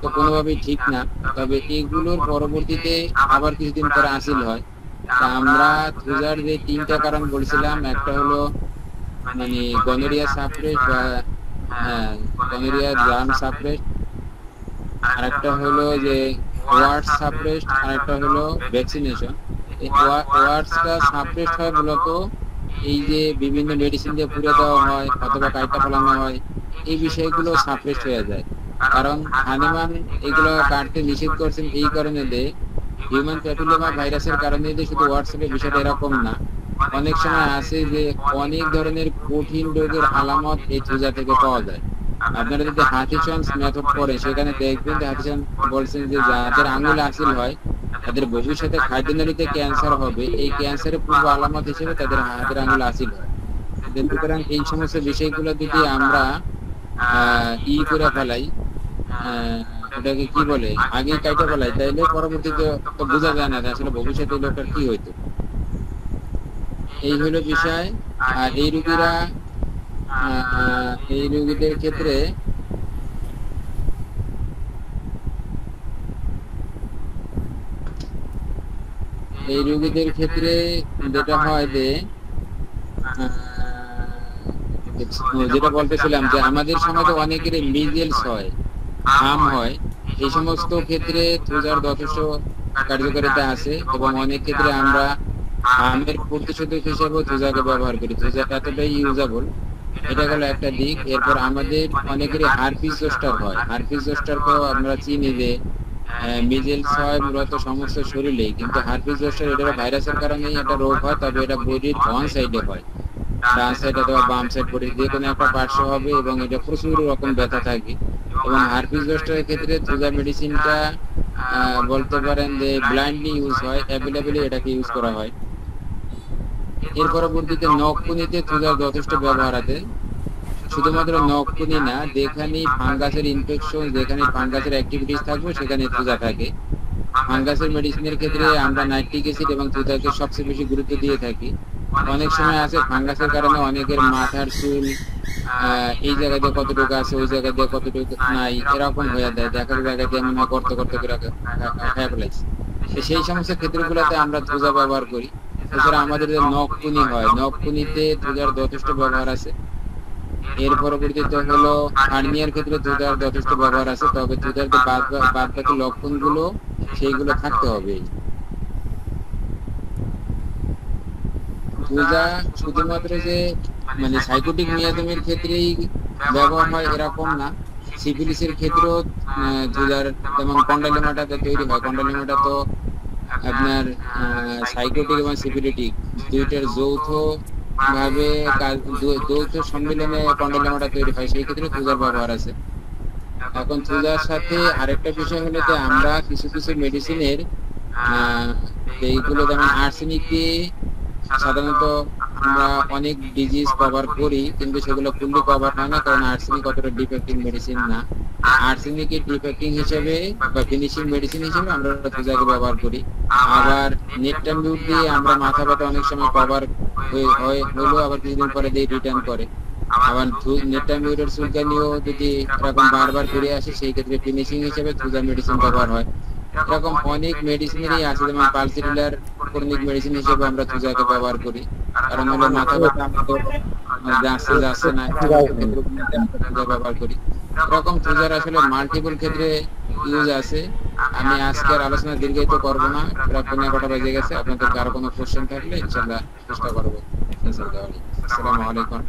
তো কোনোভাবেই ঠিক না। তবে এইগুলোর পরবর্তীতে আবার কিছুদিন পরে আসিল হয়। তা আমরা থুজার যে 3টা কারণ বলছিলাম, একটা হলো মানে গনোরিয়া সাপ্রেস বা গনোরিয়া জার্ম সাপ্রেস, আর একটা হলো যে ওয়ার্ডস সাপ্রেস, আর একটা হলো ভ্যাকসিনেশন। এই ওয়ার্ডসটা সাপ্রেস হয় মূলত এই যে বিভিন্ন মেডিসিন দিয়ে পুড়ে দেওয়া হয় অথবা কাইটা ফেলানো হয়, এই বিষয়গুলো সাপ্রেস হয়ে যায়। কারণ হানেমান এগুলো কাটতে নিষেধ করছেন এই কারণে যে হিউম্যান প্যাপিলোমা ভাইরাসের কারণে যে শুধু হোয়াটসঅ্যাপে বিষয়টা এরকম না, অনেক সময় আছে যে অনেক ধরনের কঠিন রোগের আলামত এই থুজা থেকে পাওয়া যায়। আপনারা যদি হাটিসন্স মেথড পড়েন সেখানে দেখবেন যে হাটিসন বলছেন যে যাদের আঙুলে আসিল হয় তাদের ভবিষ্যতে খাদ্যনালীতে ক্যান্সার হবে, এই ক্যান্সারের পূর্ব আলামত হিসেবে তাদের হাতের আঙুলে আসিল হয়। সুতরাং এই সমস্ত বিষয়গুলো যদি আমরা করে ফেলাই, ওটাকে কি বলে, আগে কাইটা ফেলাই, তাইলে পরবর্তীতে তো বোঝা যায় না আসলে ভবিষ্যতে লোকটার কি হইতো। এই হলো বিষয়। আর এই রোগীদের ক্ষেত্রে যেটা হয় যে যেটা বলতেছিলাম যে আমাদের সমাজে অনেকের মিজেলস হয়, হাম হয়, এই সমস্ত ক্ষেত্রে থুজার যথেষ্ট কার্যকারিতা আছে এবং অনেক ক্ষেত্রে আমরা হামের প্রতিষেধক হিসেবে থুজাকে ব্যবহার করি। থুজা এতটাই ইউজেবল, এটা গেল একটা দিক। এরপর আমাদের অনেকেরই হারপিস জোস্টার হয়। হারপিস জোস্টারকেও আমরা চিনি যে মিজেলস হয় মূলত সমস্ত শরীরেই, কিন্তু হারপিস জোস্টার এটা ভাইরাসের কারণেই এটা রোগ হয়, তবে এটা বডির ওয়ান সাইডে হয়, ডান সাইড অথবা বাম সাইড বডির যে কোনো একটা পার্শ্ব হবে এবং এটা প্রচুর রকম ব্যথা থাকে। এবং হারপিস জোস্টারের ক্ষেত্রে থুজা মেডিসিনটা বলতে পারেন যে ব্লাইন্ডলি ইউজ হয়, অ্যাভেলেবলি এটাকে ইউজ করা হয়। এর পরবর্তীতে নখকুনিতে থুজার যথেষ্ট ব্যবহার আছে। শুধুমাত্র নখকুনি না, যেখানে ফাঙ্গাসের ইনফেকশন, যেখানে ফাঙ্গাসের অ্যাক্টিভিটিস থাকবে সেখানে থুজা থাকে। ফাঙ্গাসের মেডিসিনের ক্ষেত্রে আমরা নাইট্রিক অ্যাসিড এবং থুজাকে সবচেয়ে বেশি গুরুত্ব দিয়ে থাকি। অনেক সময় আছে ফাঙ্গাসের কারণে অনেকের মাথার চুল এই জায়গাতে কতটুকু আছে, ওই জায়গাতে কতটুকু নাই, এরকম হয়ে যায়, দেখার জায়গাতে এমন হয় করতে করতে খেয়ে ফেলাইছে। সেই সমস্ত ক্ষেত্রগুলোতে আমরা থুজা ব্যবহার করি। এছাড়া আমাদের যে নখকুনি হয়, নখকুনিতে থুজার যথেষ্ট ব্যবহার আছে। এর পরবর্তীতে হলো হার্নিয়ার ক্ষেত্রে থুজার যথেষ্ট ব্যবহার আছে, তবে থুজার যে বাদ বাকি লক্ষণগুলো সেইগুলো থাকতে হবে। থুজা শুধুমাত্র যে মানে সাইকোটিক মিয়াজমের ক্ষেত্রেই ব্যবহার হয় এরকম না, সিফিলিসের ক্ষেত্রেও থুজার, যেমন কন্ডালিমাটাতে তৈরি হয়। কন্ডালিমাটা তো আপনার সাইকোটিক এবং সিফিলিটিক দুইটার যৌথ ভাবে যৌথ সম্মিলনে কন্ডোলেমাটা তৈরি হয়, সেই ক্ষেত্রে থুজার ব্যবহার আছে। এখন থুজার সাথে আরেকটা বিষয় হলো যে আমরা কিছু কিছু মেডিসিনের এইগুলো যেমন আর্সেনিক দিয়ে সাধারণত আমরা অনেক ডিজিজ কভার করি, কিন্তু সেগুলো ফুললি কভার হয় না, কারণ আর্সেনিক অতটা ডিফেক্টিং মেডিসিন না। আর্সেনিকের ডিফেক্টিং হিসেবে বা ফিনিশিং মেডিসিন হিসেবে আমরা থুজাকে ব্যবহার করি। আবার নেটটামিউট দিয়ে আমরা মাথা ব্যথা অনেক সময় কভার হলো, আবার কিছুদিন পরে দিয়ে রিটার্ন করে। আবার নেটটামিউটের চুলকানিও যদি এরকম বারবার ফিরে আসে, সেই ক্ষেত্রে ফিনিশিং হিসেবে থুজা মেডিসিন ব্যবহার হয়। এরকম অনেক মেডিসিনেরই আছে, যেমন পালসিডিলার ক্রনিক মেডিসিন হিসেবে আমরা থুজাকে ব্যবহার করি, কারণ হলো মাথা ব্যথা আমাদের যাচ্ছে না, ব্যবহার করি। এরকম থুজার আসলে মাল্টিপল ক্ষেত্রে ইউজ আছে। আমি আজকে আর আলোচনা দীর্ঘায়িত করবো না, প্রায় 15টা বেজে গেছে। আপনাদের কারো কোনো কোশ্চেন থাকলে ইনশাআল্লাহ চেষ্টা করবো অ্যানসার দেওয়ার। আসসালামু আলাইকুম।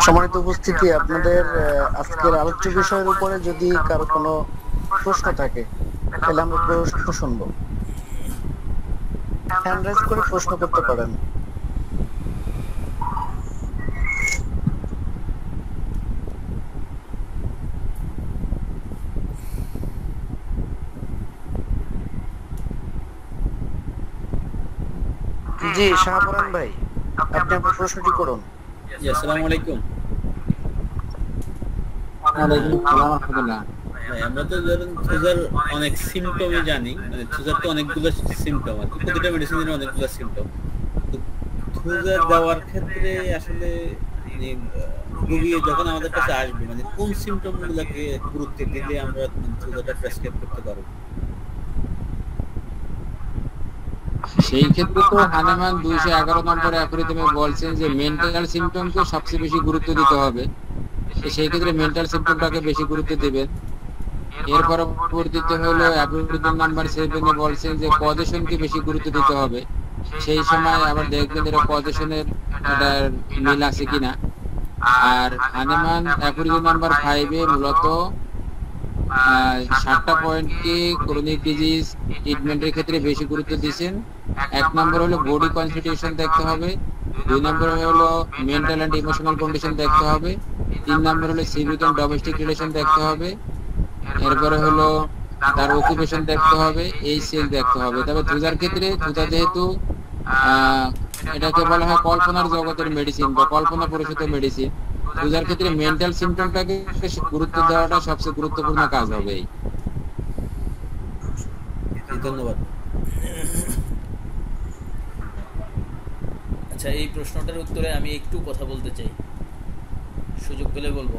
সম্মানিত উপস্থিতি, আপনাদের আজকের আলোচ্য বিষয়ের উপরে যদি কারো কোনো প্রশ্ন থাকে তাহলে আমরা প্রশ্ন শুনবো। হ্যান্ড রাইজ করে প্রশ্ন করতে পারেন। জি শাহপুরান ভাই, আপনি আপনার প্রশ্নটি করুন। আসসালামু আলাইকুম। ওয়ালাইকুম আসসালাম ওয়া রাহমাতুল্লাহ। আমরা তো ধরুন থুজার অনেক সিমটমই জানি, মানে থুজার তো অনেকগুলো সিমটম আছে, প্রতিটা মেডিসিনের অনেকগুলো সিমটম। তো থুজার দেওয়ার ক্ষেত্রে আসলে রোগী যখন আমাদের কাছে আসবে, মানে কোন সিমটম গুলোকে গুরুত্ব দিলে আমরা থুজাটা প্রেসক্রাইব করতে পারবো? সেই ক্ষেত্রে তো হানেমান 211 নম্বর অ্যালগরিদমে বলছেন যে মেন্টাল সিম্পটমকে সবচেয়ে বেশি গুরুত্ব দিতে হবে। সেই ক্ষেত্রে মেন্টাল সিম্পটমটাকে বেশি গুরুত্ব দিবেন। এর পরবর্তীতে হলো অ্যালগরিদম নাম্বার 7 এ বলছেন যে পজিশনকে বেশি গুরুত্ব দিতে হবে। সেই সময় আবার দেখবেন এর পজিশনের একটা মিল আছে কিনা। আর হানেমান অ্যালগরিদম নাম্বার 5 এ মূলত 7টা পয়েন্টকে ক্রনিক ডিজিজ ট্রিটমেন্টের ক্ষেত্রে বেশি গুরুত্ব দিয়েছেন। 1 নম্বর হলো বডি কনস্টিটিউশন দেখতে হবে, 2 নম্বর হলো মেন্টাল এন্ড ইমোশনাল কন্ডিশন দেখতে হবে, 3 নম্বর হলো সিভিক এন্ড ডোমেস্টিক রিলেশন দেখতে হবে, এরপরে হলো তার অকুপেশন দেখতে হবে, এই সেল দেখতে হবে। তবে থুজার ক্ষেত্রে থুজা যেহেতু এটাকে বলা হয় কল্পনার জগতের মেডিসিন বা কল্পনা পরিচিত মেডিসিন, থুজার ক্ষেত্রে মেন্টাল সিম্পটমটাকে গুরুত্ব দেওয়াটা সবচেয়ে গুরুত্বপূর্ণ কাজ হবে। ধন্যবাদ। আচ্ছা, এই প্রশ্নটার উত্তরে আমি একটু কথা বলতে চাই, সুযোগ পেলে বলবো।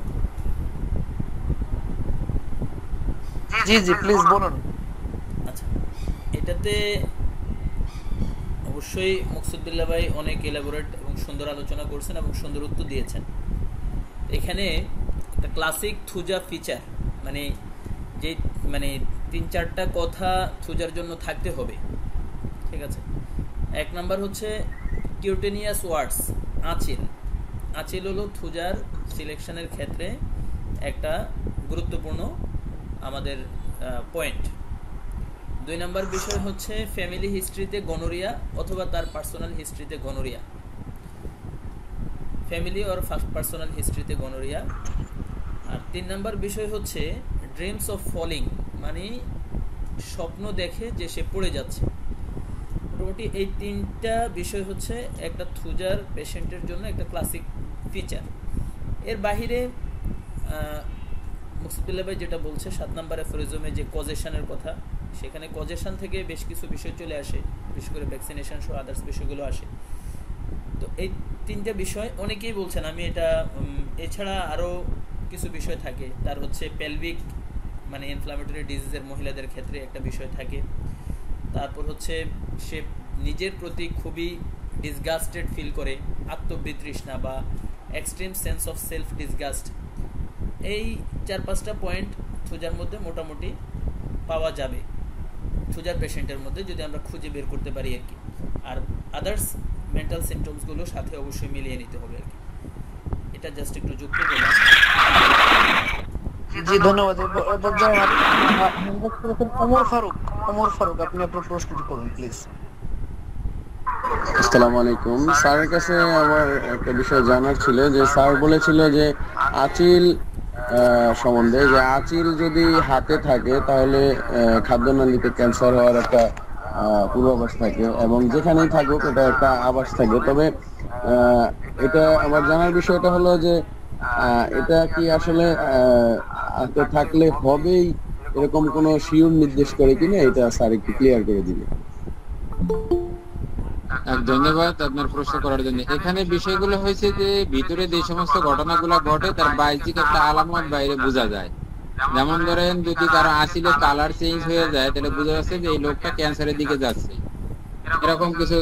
জি জি প্লিজ বলুন। আচ্ছা, এটাতে অবশ্যই মকসুদুল্লাহ ভাই অনেক এলাবোরেট এবং সুন্দর আলোচনা করছেন এবং সুন্দর উত্তর দিয়েছেন। এখানে একটা ক্লাসিক থুজা ফিচার, মানে 3-4টা কথা থুজার জন্য থাকতে হবে, ঠিক আছে। 1 নাম্বার হচ্ছে কিউটেনিয়াস ওয়ার্ডস, আঁচিল হলো থুজার সিলেকশনের ক্ষেত্রে একটা গুরুত্বপূর্ণ আমাদের পয়েন্ট। 2 নাম্বার বিষয় হচ্ছে ফ্যামিলি হিস্ট্রিতে গনোরিয়া অথবা তার পার্সোনাল হিস্ট্রিতে গনোরিয়া, ফ্যামিলি অর পার্সোনাল হিস্ট্রিতে গনোরিয়া। আর 3 নাম্বার বিষয় হচ্ছে ড্রিমস অফ ফলিং, মানে স্বপ্ন দেখে যে সে পড়ে যাচ্ছে। মোটামুটি এই 3টা বিষয় হচ্ছে একটা থুজার পেশেন্টের জন্য একটা ক্লাসিক ফিচার। এর বাহিরে মুকসুদুল্লাহ ভাই যেটা বলছে 7 নাম্বার অ্যাফোরিজমে যে কজেশনের কথা, সেখানে কজেশন থেকে বেশ কিছু বিষয় চলে আসে, বিশেষ করে ভ্যাকসিনেশন সহ আদার্স বিষয়গুলো আসে। তো এই 3টা বিষয় অনেকেই বলছেন, আমি এটা এছাড়া আরও কিছু বিষয় থাকে। তার হচ্ছে পেলভিক, মানে ইনফ্লামেটরি ডিজিজের মহিলাদের ক্ষেত্রে একটা বিষয় থাকে। তারপর হচ্ছে সে নিজের প্রতি খুবই ডিসগাস্টেড ফিল করে, আত্মবিতৃষ্ণা বা extreme sense of self disgust. এই 4-5টা পয়েন্ট থুজার মধ্যে মোটামুটি পাওয়া যাবে, থুজার পেশেন্টের মধ্যে যদি আমরা খুঁজে বের করতে পারি আর কি। আর আদার্স মেন্টাল সিমটমসগুলো সাথে অবশ্যই মিলিয়ে নিতে হবে আর কি। এটা জাস্ট একটু যুক্ত করলাম। জি ধন্যবাদ। ওমর ফারুক, আপনি আপনার প্রশ্নটি করুন প্লিজ। আসসালামু আলাইকুম। স্যারের কাছে আমার একটা বিষয় জানার ছিল যে স্যার বলেছিল যে আচিল সম্বন্ধে, যে আচিল যদি হাতে থাকে তাহলে খাদ্যনালীতে ক্যান্সার হওয়ার একটা পূর্বাভাস থাকে, এবং যেখানেই থাকুক এটা একটা আভাস থাকে। তবে আহ, এটা আমার জানার বিষয়টা হলো যে এটা কি আসলে হাতে থাকলে হবেই, এরকম কোনো শিওর নির্দেশ করে কিনা, এটা স্যার একটু ক্লিয়ার করে দিবে। ধন্যবাদ আপনার প্রশ্ন করার জন্য। এখানে বিষয়গুলো হয়েছে যে ভিতরে যে সমস্ত ঘটনাগুলো ঘটে তার বাহ্যিক একটা আলামত বাইরে বোঝা যায়। যেমন ধরেন যদি কারো আসলে কালার চেঞ্জ হয়ে যায় তাহলে বোঝা যাচ্ছে যে এই লোকটা ক্যান্সারের দিকে যাচ্ছে, এরকম কিছু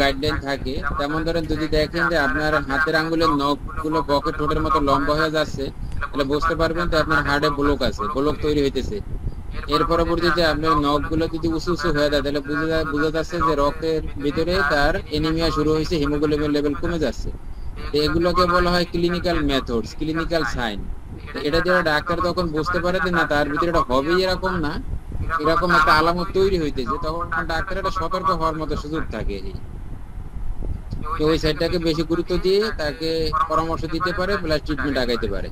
গাইডলাইন থাকে। যেমন ধরেন যদি দেখেন যে আপনার হাতের আঙ্গুলের নখগুলো বকের ঠোঁটের মতো লম্বা হয়ে যাচ্ছে, তাহলে বুঝতে পারবেন যে আপনার হার্টে ব্লক আছে, ব্লক তৈরি হইতেছে। এর পরবর্তীতে আপনার নখগুলো যদি উঁচু উঁচু হয়ে যায় তাহলে বোঝা যাচ্ছে যে রক্তের ভিতরে তার এনিমিয়া শুরু হয়েছে, হিমোগ্লোবিন লেভেল কমে যাচ্ছে। এগুলোকে বলা হয় ক্লিনিক্যাল মেথডস, ক্লিনিক্যাল সাইন। এটা দিয়ে ডাক্তার তখন বুঝতে পারে যে না তার ভিতরে এটা হবেই এরকম না, এরকম একটা আলামত তৈরি হইতেছে, তখন ডাক্তার একটা সতর্ক হওয়ার মতো সুযোগ থাকে। তো ওই সাইডটাকে বেশি গুরুত্ব দিয়ে তাকে পরামর্শ দিতে পারে, প্লাস ট্রিটমেন্ট আগাইতে পারে।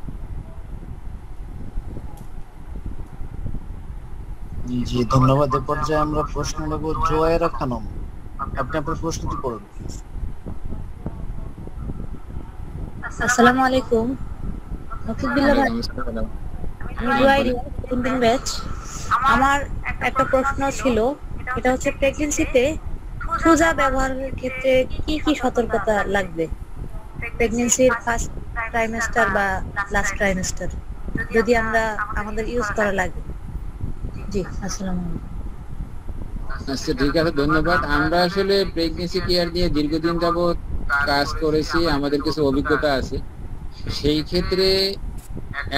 জি ধন্যবাদ। এ পর্যায়ে আমরা প্রশ্ন নেব জোয়াইরা খানম। আপনি আপনার প্রশ্নটি করুন। আসসালামু আলাইকুম। নকিবুল্লাহ ভাই, আমি জুয়াইরিয়া তিন ব্যাচ। আমার একটা প্রশ্ন ছিল, এটা হচ্ছে প্রেগন্যান্সিতে থুজা ব্যবহারের ক্ষেত্রে কি কি সতর্কতা লাগবে? প্রেগন্যান্সির ফার্স্ট ট্রাইমেস্টার বা লাস্ট ট্রাইমেস্টার যদি আমরা আমাদের ইউজ করা লাগে। জি আসসালামু আলাইকুম। আচ্ছা ঠিক আছে, ধন্যবাদ। আমরা আসলে প্রেগন্যান্সি কেয়ার নিয়ে দীর্ঘদিন যাবত কাজ করেছি, আমাদের কিছু অভিজ্ঞতা আছে। সেই ক্ষেত্রে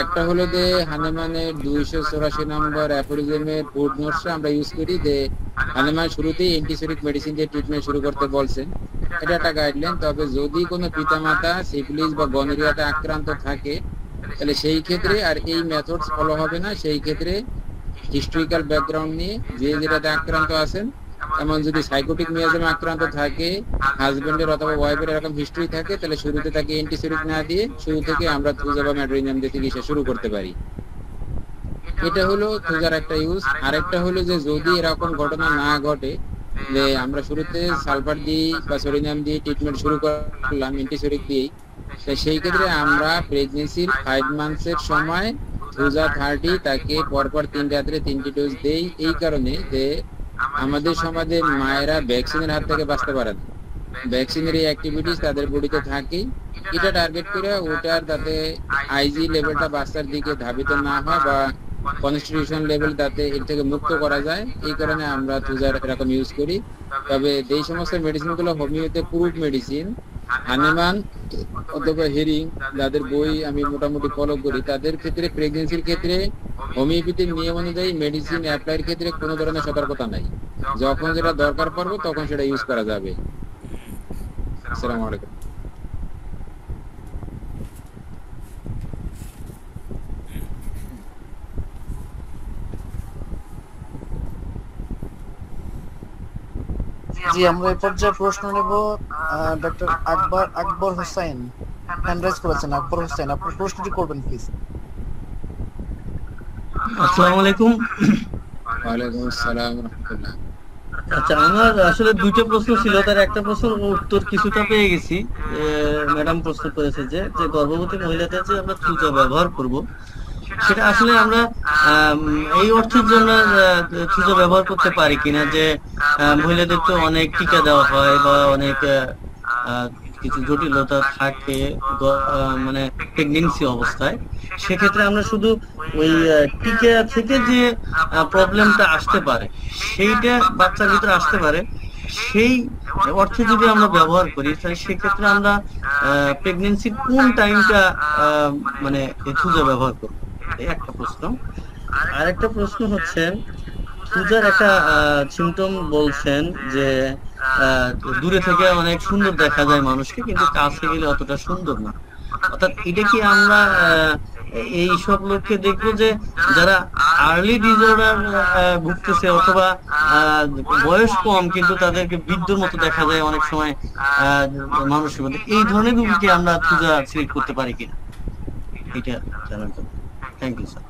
একটা হলো যে হানেমানের 284 নম্বর অ্যাফোরিজমের ফুড নোটসটা আমরা ইউজ করি, যে হানেমান শুরুতেই অ্যান্টিসেপ্টিক মেডিসিন দিয়ে ট্রিটমেন্ট শুরু করতে বলছেন, এটা একটা গাইডলাইন। তবে যদি কোনো পিতামাতা সিফিলিস বা গনোরিয়াতে আক্রান্ত থাকে তাহলে সেই ক্ষেত্রে আর এই মেথডস ফলো হবে না। সেই ক্ষেত্রে হিস্ট্রিক্যাল ব্যাকগ্রাউন্ড নিয়ে যে যেটাতে আক্রান্ত আছেন, এমন যদি সাইকোটিক মিয়াজমে আক্রান্ত থাকে, হাজবেন্ডের অথবা ওয়াইফের এরকম হিস্ট্রি থাকে, তাহলে শুরুতে তাকে অ্যান্টিসেপ্টিক না দিয়ে শুরু থেকে আমরা থুজা বা ম্যাড্রিনিয়াম দিয়ে চিকিৎসা শুরু করতে পারি। এটা হলো থুজার একটা ইউজ। আরেকটা হলো যে যদি এরকম ঘটনা না ঘটে, যে আমরা শুরুতে সালফার দিয়ে বা সোডিয়াম দিয়ে ট্রিটমেন্ট শুরু করলাম অ্যান্টিসেপ্টিক দিয়েই, সেই ক্ষেত্রে আমরা প্রেগনেন্সির 5 মান্থসের সময় থুজা 30 তাকে পরপর 3 রাত্রে 3টি ডোজ দেই, এই কারণে যে আমাদের সমাজে মায়েরা ভ্যাকসিনের হাত থেকে বাঁচতে পারে না। ভ্যাকসিনের এই অ্যাক্টিভিটিস তাদের বডিতে থাকে, এটা টার্গেট করে ওটার তাতে আইজি লেভেলটা বাচ্চার দিকে ধাবিত না হয় বা কনস্টিটিউশন লেভেল তাতে এর থেকে মুক্ত করা যায়, এই কারণে আমরা থুজার এরকম ইউজ করি। তবে এই সমস্ত মেডিসিনগুলো হোমিওতে প্রুফ মেডিসিন, হানেমান অথবা হেরিং যাদের বই আমি মোটামুটি ফলো করি, তাদের ক্ষেত্রে প্রেগনেন্সির ক্ষেত্রে হোমিওপ্যাথির নিয়ম অনুযায়ী মেডিসিন অ্যাপ্লাইয়ের ক্ষেত্রে কোনো ধরনের সতর্কতা নাই। যখন যেটা দরকার পড়বে তখন সেটা ইউজ করা যাবে। আসসালামু আলাইকুম। জি আমরা এই পর্যায়ে প্রশ্ন নেব doctor Akbar Hossain. Hand rise করেছেন আকবর হোসেন, আপনার প্রশ্নটি করবেন প্লিজ। আসসালামু আলাইকুম। ওয়ালাইকুম আসসালাম ওয়া রাহমাতুল্লাহ। আচ্ছা, আমার আসলে দুইটা প্রশ্ন ছিল, তার একটা প্রশ্ন উত্তর কিছুটা পেয়ে গেছি। ম্যাডাম প্রশ্ন করেছে যে গর্ভবতী মহিলাদের যে আমরা থুজা ব্যবহার করব, সেটা আসলে আমরা এই অর্থের জন্য থুজা ব্যবহার করতে পারি কিনা, যে মহিলাদের তো অনেক টিকা দেওয়া হয় বা অনেক কিছু জটিলতা থাকে মানে প্রেগন্যান্সি অবস্থায়, সেক্ষেত্রে আমরা শুধু ওই টিকা থেকে যে প্রবলেমটা আসতে পারে সেইটা বাচ্চার ভিতরে আসতে পারে, সেই অর্থে যদি আমরা ব্যবহার করি, তাহলে সেক্ষেত্রে আমরা প্রেগন্যান্সির কোন টাইমটা মানে থুজা ব্যবহার করব, এই একটা প্রশ্ন। আর একটা প্রশ্ন হচ্ছে, থুজার একটা সিমটম বলছেন যে দূরে থেকে অনেক সুন্দর দেখা যায় মানুষকে, কিন্তু কাছে গেলে অতটা সুন্দর না। অর্থাৎ এটা কি আমরা এই সব লোককে দেখবো যে যারা আর্লি ডিজঅর্ডার ভুগতেছে অথবা বয়স কম কিন্তু তাদেরকে বৃদ্ধর মতো দেখা যায় অনেক সময় মানুষের মধ্যে, এই ধরনের রোগীকে আমরা থুজা সিলেক্ট করতে পারি কিনা এটা জানার জন্য। Thank you sir.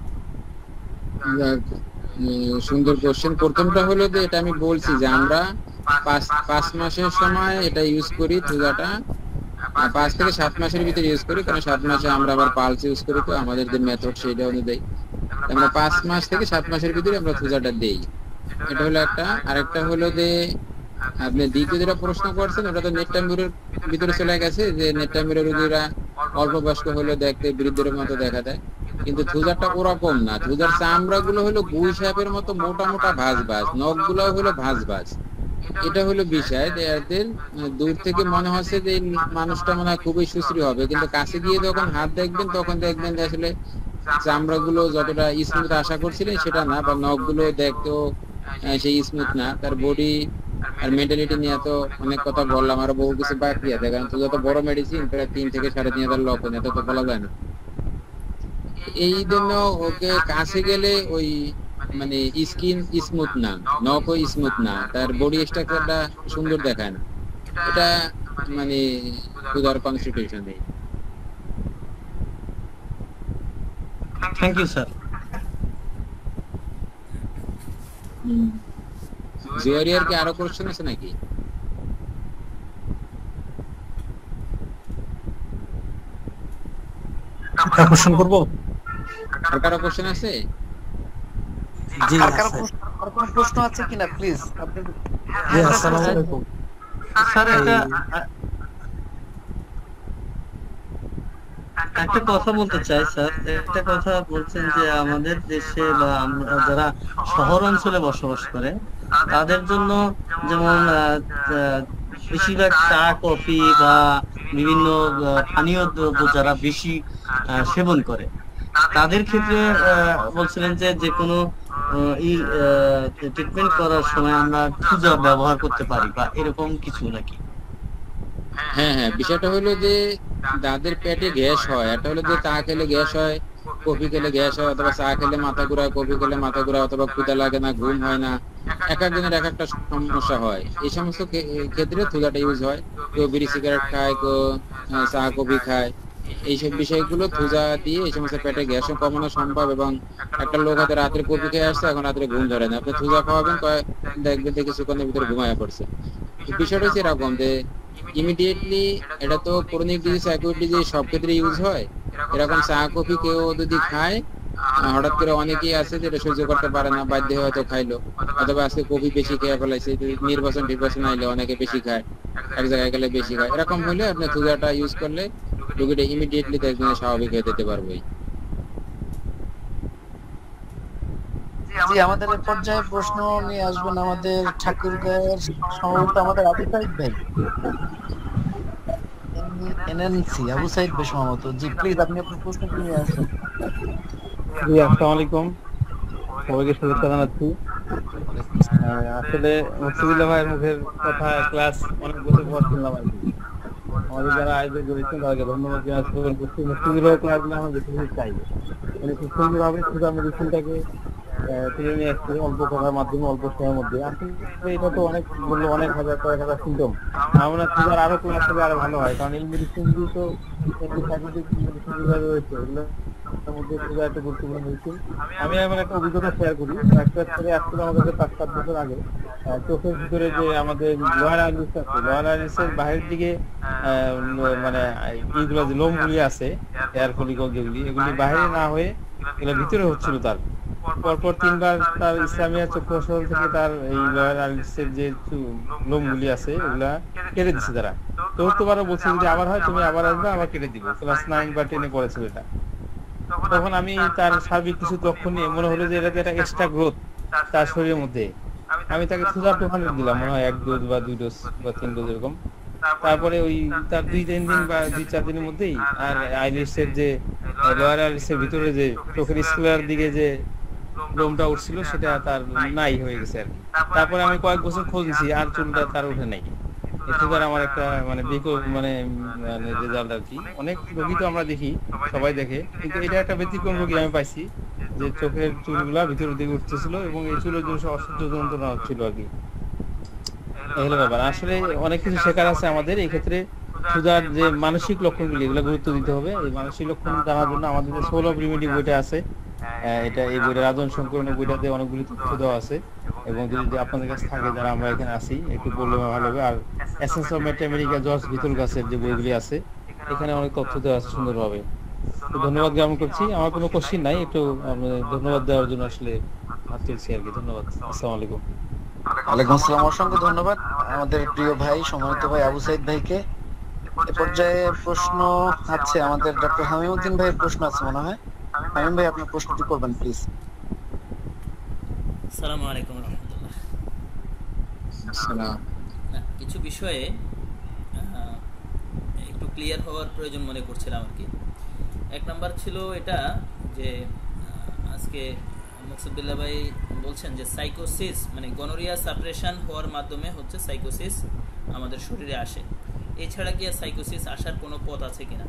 সুন্দর কোশ্চেন। প্রথমটা হলো যে এটা আমি বলছি যে আমরা 5 মাসের সময় এটা ইউজ করি, থুজাটা 5 থেকে 7 মাসের ভিতরে ইউজ করি, কারণ 7 মাসে আমরা আবার পালস ইউজ করি, তো আমাদের যে মেথড সেটা অনুযায়ী আমরা 5 মাস থেকে 7 মাসের ভিতরে আমরা থুজাটা দেই। এটা হলো একটা। আরেকটা হলো যে আপনি দ্বিতীয় যেটা প্রশ্ন করছেন ওটা তো নেট টাইমের ভিতরে চলে গেছে, যে নেট টাইমের রোগীরা অল্প বয়স্ক হলে দেখতে বৃদ্ধের মতো দেখা যায়, কিন্তু থুজারটা ওরকম না। থুজার চামড়া গুলো হলো গুই সাপের মতো মোটা মোটা ভাঁজ ভাঁজ, নখ গুলো হলো ভাঁজ ভাঁজ। এটা হলো বিষয়। এদের দূর থেকে মনে হচ্ছে যে মানুষটা মনে হয় খুবই সুশ্রী হবে, কিন্তু কাছে গিয়ে যখন হাত দেখবেন তখন দেখবেন যে আসলে চামড়া গুলো যতটা স্মুথ আশা করছিলেন সেটা না, বা নখ গুলো দেখতেও সেই স্মুথ না। তার বডি আর মেন্টালিটি নিয়ে তো অনেক কথা বললাম, আরো বহু কিছু বাকি আছে, কারণ থুজা তো বড় মেডিসিন, প্রায় 3 থেকে 3.5 লক্ষ, এত তো বলা যায় না। এই জন্য ওকে কাছে গেলে ওই মানে স্কিন স্মুথ না, নখও স্মুথ না, তার বডি স্ট্রাকচারটা সুন্দর দেখায় না। এটা মানে থুজার কনস্টিটিউশন নেই। Thank you sir. জুয়ারিয়ার কি আরো কোশ্চেন আছে নাকি? কোশ্চেন করব? আর কারো কোশ্চেন আছে? জি আর কারো কোনো প্রশ্ন আছে কিনা প্লিজ আপনি? জি, আসসালামু আলাইকুম স্যার। একটা কথা বলতে চাই স্যার। একটা কথা বলছেন যে আমাদের দেশে বা আমরা যারা শহর অঞ্চলে বসবাস করে তাদের জন্য যেমন বেশিরভাগ চা কফি বা বিভিন্ন পানীয় দ্রব্য যারা বেশি সেবন করে তাদের ক্ষেত্রে বলছিলেন যে যে কোনো ট্রিটমেন্ট করার সময় আমরা থুজা ব্যবহার করতে পারি বা এরকম কিছু নাকি? হ্যাঁ হ্যাঁ, বিষয়টা হলো যে যাদের পেটে গ্যাস হয়, এটা হলো যে চা খেলে গ্যাস হয়, কফি খেলে গ্যাস হয়, অথবা চা খেলে মাথা ঘুরায়, কফি খেলে মাথা ঘুরায়, অথবা ক্ষুধা লাগে না, ঘুম হয় না, এক একজনের এক একটা সমস্যা হয়। এই সমস্ত ক্ষেত্রে থুজাটা ইউজ হয়। কেউ বিড়ি সিগারেট খায়, কেউ চা কফি খায়, এইসব বিষয়গুলো থুজা দিয়ে এই সমস্ত পেটে গ্যাসও কমানো সম্ভব। এবং একটা লোক হয়তো রাত্রে কফি খেয়ে আসছে, এখন রাত্রে ঘুম ধরে না, আপনি থুজা খাওয়াবেন, দেখবেন যে কিছুক্ষণের ভিতরে ঘুমায় পড়ছে। বিষয়টা হচ্ছে এরকম যে ইমিডিয়েটলি এটা তো ক্রনিক ডিজিজ, অ্যাকুট ডিজিজ সব ক্ষেত্রে ইউজ হয়। এরকম চা কফি কেউ যদি খায়, হঠাৎ করে অনেকেই আছে যেটা সহ্য করতে পারে না, বাধ্য হয়ে হয়তো খাইলো, অথবা আজকে কফি বেশি খেয়ে ফেলাইছে, নির্বাচন আইলে অনেকে বেশি খায়, এক জায়গায় গেলে বেশি খায়, এরকম হলে আপনি থুজাটা ইউজ করলে রোগীটা ইমিডিয়েটলি দেখবেন স্বাভাবিক হয়ে যেতে পারবে। জি, আমাদের এই পর্যায়ে প্রশ্ন নিয়ে আসবেন আমাদের ঠাকুরগাঁয়ের সম্ভবত আমাদের আবু সাইদ ভাই, এনএনসি আবু সাইদ ভাই সম্ভবত। জি প্লিজ আপনি আপনার প্রশ্ন নিয়ে আসুন। জি, আসসালামু আলাইকুম, সবাইকে শুভেচ্ছা জানাচ্ছি। আসলে মুফতিদুল্লাহ ভাইয়ের মুখের কথা ক্লাস অনেক বছর পর শুনলাম আর কি। আমাদের যারা আয়োজন করেছেন তাদেরকে ধন্যবাদ জানাচ্ছি। মুফতিদুল্লাহ ক্লাসগুলো আমরা বেশি বেশি চাই, মানে খুব সুন্দরভাবে থুজা মেডিসিনটাকে তুলে নিয়ে আসছে অল্প কথার মাধ্যমে, অল্প সময়ের মধ্যে। আসলে এটা তো অনেক বললো, অনেক হাজার কয়েক হাজার সিমটম। আমরা থুজার আরো ক্লাস করলে আরো ভালো হয়, কারণ এই মেডিসিনগুলো তো অ্যান্টিসাইকোটিক মেডিসিন যেভাবে রয়েছে এগুলো মধ্যে থুজা একটা গুরুত্বপূর্ণ মেডিসিন। আমি আমার একটা অভিজ্ঞতা শেয়ার করি। একটা ছেলে আসছিল আমার কাছে 5-7 বছর আগে। চোখের ভিতরে যে আমাদের লোয়ার আইরিস আছে, লোয়ার আইরিসের বাইরের দিকে মানে এইগুলো যে লোমগুলি আছে, হেয়ার ফলিকল যেগুলি, এগুলি বাইরে না হয়ে এগুলো ভিতরে হচ্ছিল। তার পরপর 3বার তার ইসলামিয়া চক্ষু হাসপাতাল থেকে তার এই লোয়ার আইরিসের যে লোমগুলি আছে এগুলা কেটে দিচ্ছে তারা। তো তোমারও বলছে যদি আবার হয় তুমি আবার আসবে, আবার কেটে দিব। ক্লাস 9 বা 10-এ পড়েছিল এটা। তখন আমি তার সার্বিক কিছু তথ্য নিয়ে মনে হলো যে এটাতে একটা এক্সট্রা গ্রোথ তার শরীরের মধ্যে। আমি তাকে থুজা 200 দিলাম, মনে হয় 1 ডোজ বা 2 ডোজ বা 3 ডোজ এরকম। তারপরে ওই তার 2-3 দিন বা 2-4 দিনের মধ্যেই আর আইরিসের যে লোয়ার আইরিসের ভিতরে যে চোখের স্কুলার দিকে যে লোমটা উঠছিল সেটা তার নাই হয়ে গেছে আর কি। তারপরে আমি কয়েক বছর খোঁজ নিয়েছি, আর চুলটা তার উঠে নাই। তো এটা দ্বারা আমার একটা মানে মানে রেজাল্ট আর কি। অনেক রোগী তো আমরা দেখি, সবাই দেখে, কিন্তু এটা একটা ব্যতিক্রম রোগী আমি পাইছি যে চোখের চুলগুলা ভিতরের দিকে উঠতেছিল এবং এই চুলের জন্য অসহ্য যন্ত্রণা হচ্ছিল আর কি। এই হলো ব্যাপার। আসলে অনেক কিছু শেখার আছে আমাদের এই ক্ষেত্রে। ক্ষুধার যে মানসিক লক্ষণগুলি এগুলো গুরুত্ব দিতে হবে। এই মানসিক লক্ষণ জানার জন্য আমাদের যে সোল অফ রিমেডি বইটা আছে, এটা এই বইটা রাজন শঙ্করনের বইটাতে অনেকগুলি তথ্য দেওয়া আছে, এবং যদি আপনাদের কাছে থাকে যারা আমরা এখানে আসি একটু বললে ভালো হবে। আর এসেন্স অফ ম্যাথমেটিকা জর্জ ভিতল গাছের যে বইগুলি আছে এখানে অনেক তথ্য দেওয়া আছে সুন্দরভাবে। তো ধন্যবাদ জ্ঞাপন করছি। আমার কোনো কোশ্চিন নাই, একটু ধন্যবাদ দেওয়ার জন্য আসলে হাত তুলছি আর কি। ধন্যবাদ। আসসালামু আলাইকুম। ওয়ালাইকুম আসসালাম। অসংখ্য ধন্যবাদ আমাদের প্রিয় ভাই, সম্মানিত ভাই আবু সাইদ ভাইকে। এ পর্যায়ে প্রশ্ন আছে আমাদের ডক্টর হামিমউদ্দিন ভাইয়ের প্রশ্ন আছে মনে হয়। হামিম ভাই আপনার প্রশ্নটি করবেন প্লিজ। আসসালামু আলাইকুম রাহমাতুল্লাহ। আসসালাম। কিছু বিষয়ে একটু ক্লিয়ার হওয়ার প্রয়োজন মনে করছিলাম আর কি। এক নাম্বার ছিল এটা যে আজকে মুকসুদুল্লাহ ভাই বলছেন যে সাইকোসিস মানে গনোরিয়া সাপ্রেশন হওয়ার মাধ্যমে হচ্ছে সাইকোসিস আমাদের শরীরে আসে। এছাড়া কি আর সাইকোসিস আসার কোনো পথ আছে কিনা,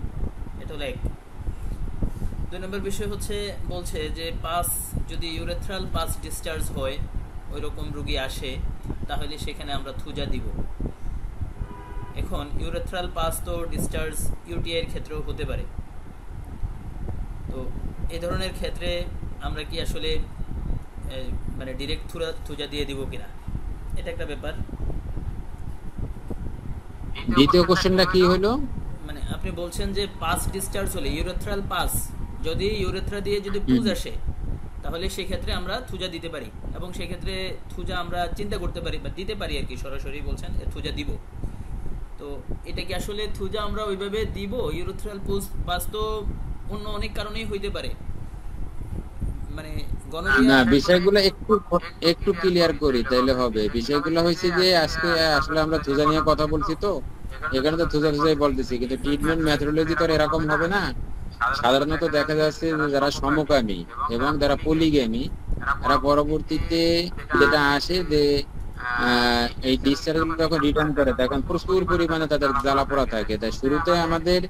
এটা হলো এক। দুই নম্বর বিষয় হচ্ছে বলছে যে পাস যদি ইউরেথ্রাল পাস ডিসচার্জ হয় ওই রকম রোগী আসে তাহলে সেখানে আমরা থুজা দিব। এখন ইউরেথ্রাল পাস তো ডিসচার্জ ইউটিআই এর ক্ষেত্রেও হতে পারে, তো এই ধরনের ক্ষেত্রে আমরা কি আসলে মানে ডিরেক্ট থুজা দিয়ে দিব কিনা, এটা একটা ব্যাপার। দ্বিতীয় কোশ্চেনটা কি হলো? মানে আপনি বলছেন যে পাস ডিসচার্জ হলে ইউরেথ্রাল পাস যদি ইউরেথ্রা দিয়ে যদি পুজ আসে তাহলে সেই ক্ষেত্রে আমরা থুজা দিতে পারি, এবং সেই ক্ষেত্রে থুজা আমরা চিন্তা করতে পারি বা দিতে পারি আর কি। সরাসরি বলছেন থুজা দিব, তো এটা কি আসলে থুজা আমরা ওইভাবে দিব? ইউরেথ্রাল পাস তো অন্য অনেক কারণেই হইতে পারে, মানে না বিষয়গুলো একটু ক্লিয়ার করি তাইলে হবে। বিষয়গুলো হয়েছে যে আজকে আসলে আমরা থুজা নিয়ে কথা বলছি, তো এখানে তো থুজাই বলতেছি, কিন্তু ট্রিটমেন্ট মেথোডোলজি তো এরকম হবে না। সাধারণত দেখা যাচ্ছে যারা সমকামী এবং যারা পলিগ্যামি তারা পরবর্তীতে যেটা আসে যে এই ডিসচার্জ যখন রিটার্ন করে তখন প্রচুর পরিমাণে তাদের জ্বালাপোড়া থাকে। তাই শুরুতে আমাদের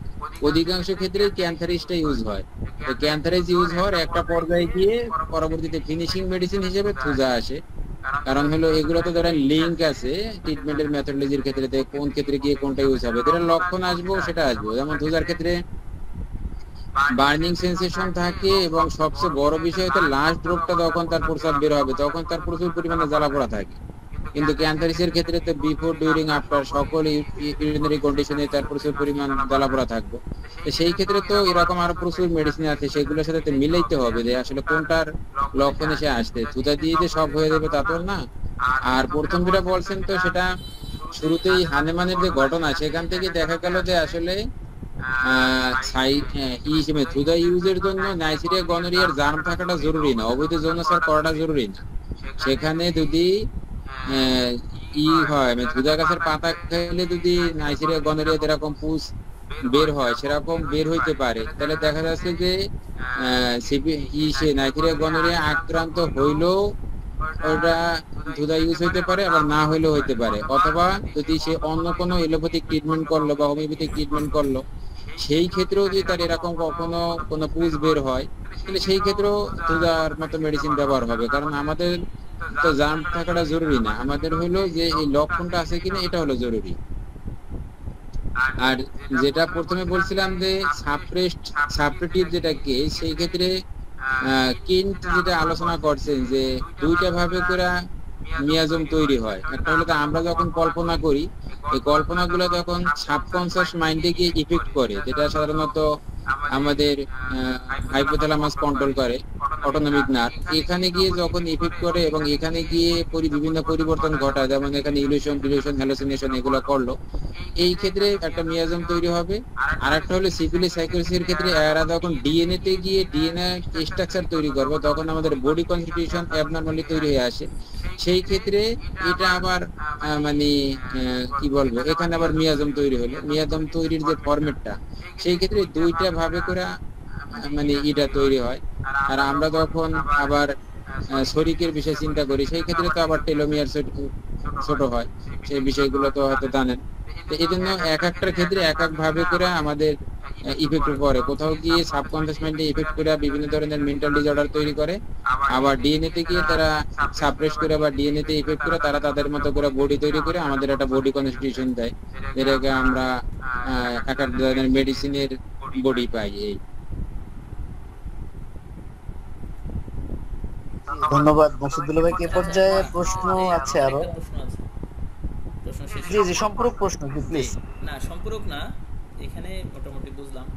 অধিকাংশ ক্ষেত্রে ক্যান্সারিস্টটা ইউজ হয়। তো ক্যান্সারিজ ইউজ হওয়ার একটা পর্যায়ে গিয়ে পরবর্তীতে ফিনিশিং মেডিসিন হিসেবে থুজা আসে। কারণ হলো এগুলো তো ধরেন লিঙ্ক আছে ট্রিটমেন্টের মেথোডোলজির ক্ষেত্রে, কোন ক্ষেত্রে গিয়ে কোনটা ইউজ হবে, যেটা লক্ষণ আসবো সেটা আসবো। যেমন থুজার ক্ষেত্রে বার্নিং সেন্সেশন থাকে, এবং সবচেয়ে বড় বিষয় হচ্ছে লাস্ট ড্রপটা যখন তার প্রস্রাব বের হবে তখন তার প্রচুর পরিমাণে জ্বালাপোড়া থাকে। কিন্তু ক্যান্সারিসের ক্ষেত্রে তো বিফোর, ডিউরিং, আফটার সকল ইউরিনারি কন্ডিশনে তার প্রচুর পরিমাণ জ্বালাপোড়া থাকবে। তো সেই ক্ষেত্রে তো এরকম আরো প্রচুর মেডিসিন আছে, সেগুলোর সাথে তো মিলাইতে হবে যে আসলে কোনটার লক্ষণ এসে আসছে। থুজা দিয়ে যে সব হয়ে যাবে তা তো না। আর প্রথম যেটা বলছেন তো সেটা শুরুতেই হানেমানের যে ঘটনা সেখান থেকে দেখা গেল যে আসলে থুজা ইউজের জন্য নাইজেরিয়া গনোরিয়ার জার্ম থাকাটা জরুরি না, অবৈধ যৌনাচার করাটা জরুরি না। সেখানে যদি হয় থুজা গাছের পাতা খেলে যদি নাইজেরিয়া গনোরিয়া যেরকম পুষ বের হয় সেরকম বের হইতে পারে, তাহলে দেখা যাচ্ছে যে নাইজেরিয়া গনোরিয়া আক্রান্ত হইলেও ওটা থুজা ইউজ হইতে পারে, আবার না হইলেও হইতে পারে। অথবা যদি সে অন্য কোনো এলোপ্যাথিক ট্রিটমেন্ট করলো বা হোমিওপ্যাথিক ট্রিটমেন্ট করলো, সেই ক্ষেত্রেও যদি তার এরকম কখনো কোনো পুষ বের হয় তাহলে সেই ক্ষেত্রেও থুজার মতো মেডিসিন ব্যবহার হবে। কারণ আমাদের তো জার্ম থাকাটা জরুরি না, আমাদের হলো যে এই লক্ষণটা আছে কিনা এটা হলো জরুরি। আর যেটা প্রথমে বলছিলাম যে সাপ্রেটিভ যেটা কেস, সেই ক্ষেত্রে কিন্ট যেটা আলোচনা করছেন যে দুইটা ভাবে করে মিয়াজম তৈরি হয়। একটা হলো আমরা যখন কল্পনা করি, এই কল্পনাগুলো যখন সাবকনসিয়াস মাইন্ডে গিয়ে ইফেক্ট করে, যেটা সাধারণত আমাদের হাইপোথ্যালামাস কন্ট্রোল করে, অটোনমিক নার্ভ, এখানে গিয়ে যখন ইফেক্ট করে এবং এখানে গিয়ে বিভিন্ন পরিবর্তন ঘটায়, যেমন এখানে ইলিউশন, ডিলিউশন, হ্যালুসিনেশন এগুলো করলো, এই ক্ষেত্রে একটা মিয়াজম তৈরি হবে। আর একটা হলো সিফিলিস সাইকোসিসের ক্ষেত্রে এরা যখন ডিএনএ তে গিয়ে ডিএনএ স্ট্রাকচার তৈরি করবে তখন আমাদের বডি কনস্টিটিউশন অ্যাবনরমালি তৈরি হয়ে আসে। সেই ক্ষেত্রে এটা আবার মানে কি বলবো, এখানে আবার মিয়াজম তৈরি হলো। মিয়াজম তৈরির যে ফরম্যাটটা, সেই ক্ষেত্রে দুইটা ভাবে করে মানে এটা তৈরি হয়। আর আমরা যখন আবার শরীরের বিষয় চিন্তা করি সেই ক্ষেত্রে তো আবার টেলোমিয়ার ছোট হয়, সেই বিষয়গুলো তো হয়তো জানেন। তো এই জন্য এক একটার ক্ষেত্রে এক এক ভাবে করে আমাদের ইফেক্ট করে, কোথাও গিয়ে সাবকনসিয়াস মাইন্ডে ইফেক্ট করে বিভিন্ন ধরনের মেন্টাল ডিসঅর্ডার তৈরি করে, আবার ডিএনএ তে গিয়ে তারা সাপ্রেস করে বা ডিএনএ তে ইফেক্ট করে তারা তাদের মতো করে বডি তৈরি করে আমাদের একটা বডি কনস্টিটিউশন দেয়, যেটাকে আমরা এক এক ধরনের মেডিসিনের বডি পাই। এই ধন্যবাদ মকসুদুল্লাহ ভাই। কে পর্যায়ে প্রশ্ন আছে আরো? একটা প্রশ্ন আছে, প্রশ্ন শেষ। জি জি, সম্পূরক প্রশ্ন প্লিজ। না সম্পূরক না, এখানে মোটামুটি বুঝলাম।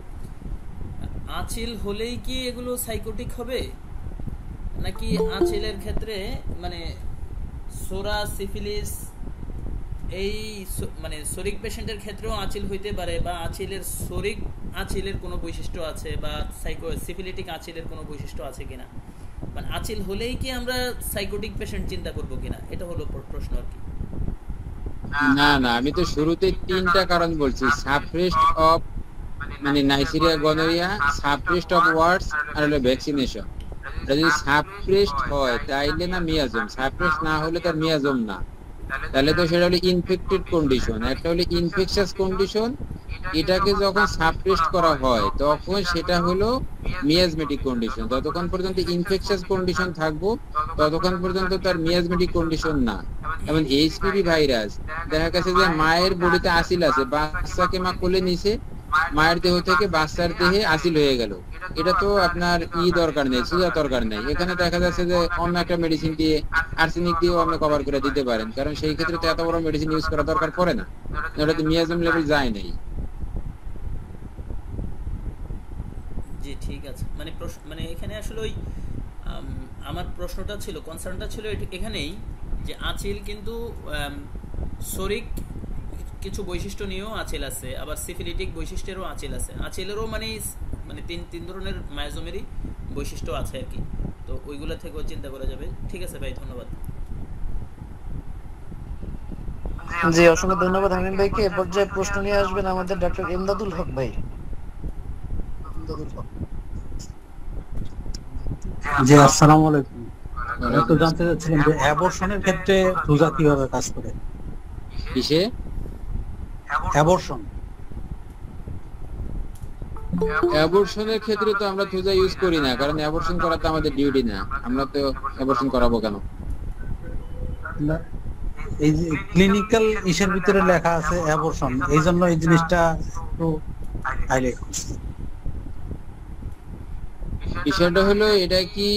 আঁচিল হলেই কি এগুলো সাইকোটিক হবে, নাকি আঁচিলের ক্ষেত্রে মানে সোরা সিফিলিস এই মানে শরিক পেশেন্টের ক্ষেত্রেও আঁচিল হইতে পারে, বা আঁচিলের শরিক আঁচিলের কোনো বৈশিষ্ট্য আছে, বা সিফিলিটিক আঁচিলের কোনো বৈশিষ্ট্য আছে কিনা, মানে আঁচিল হলেই কি আমরা সাইকোটিক পেশেন্ট চিন্তা করবো কিনা, এটা হলো প্রশ্ন আর কি। না না, আমি তো শুরুতে তিনটা কারণ বলছি, সাপ্রেসড অফ মানে Neisseria gonorrhoea, suppressed of words আর হলো ভ্যাকসিনেশন। যদি সাপ্রেসড হয় তাইলে না মিয়াজম, সাপ্রেসড না হলে তার মিয়াজম না, তাহলে তো সেটা হলো ইনফেক্টেড কন্ডিশন। একটা হলো ইনফেকশাস কন্ডিশন, এটাকে যখন সাপ্রেসড করা হয় তখন সেটা হলো মিয়াজমেটিক কন্ডিশন। যতক্ষণ পর্যন্ত ইনফেকশাস কন্ডিশন থাকবো ততক্ষণ পর্যন্ত তার মিয়াজমেটিক কন্ডিশন না। যেমন এইচপিভি ভাইরাস, দেখা গেছে যে মায়ের বডিতে আসিল আছে, বাচ্চাকে মা কোলে নিছে, মায়ের দেহ থেকে বাচ্চার দেহে আসিল হয়ে গেল, এটা তো আপনার দরকার নেই, সুজা দরকার নেই। এখানে দেখা যাচ্ছে যে অন্য একটা মেডিসিন দিয়ে, আর্সেনিক দিয়েও আপনি কভার করে দিতে পারেন, কারণ সেই ক্ষেত্রে তো এত বড় মেডিসিন ইউজ করা দরকার পড়ে না, ওটাতে মিয়াজম লেভেল যায় নাই। জি ঠিক আছে, মানে মানে এখানে আসলে ওই আমার প্রশ্নটা ছিল, কনসার্নটা ছিল এখানেই যে আঁচিল কিন্তু শরিক কিছু বৈশিষ্ট্য নিয়েও আঁচিল আছে, আবার সিফিলিটিক বৈশিষ্ট্যেরও আঁচিল আছে, আঁচিলেরও মানে মানে তিন ধরনের মায়োজমেরই বৈশিষ্ট্য আছে আর কি, তো ওইগুলো থেকেও চিন্তা করা যাবে। ঠিক আছে ভাই, ধন্যবাদ। জি অসংখ্য ধন্যবাদ হামিম ভাইকে। এ পর্যায়ে প্রশ্ন নিয়ে আসবেন আমাদের ডক্টর ইমদাদুল হক ভাই। জি আসসালামু আলাইকুম। আমি তো জানতে চাচ্ছিলাম যে অ্যাবর্শনের ক্ষেত্রে রোজা কিভাবে কাজ করে? কিসে অ্যাবর্শন? অ্যাবর্শনের ক্ষেত্রে তো আমরা থুজা ইউজ করি না, কারণ অ্যাবর্শন করা তো আমাদের ডিউটি না, আমরা তো অ্যাবর্শন করাবো কেন? এই যে ক্লিনিক্যাল ইসের ভিতরে লেখা আছে অ্যাবর্শন, এই জন্য এই জিনিসটা একটু হাইলাইট করছি। বিষয়টা হলো এটা কি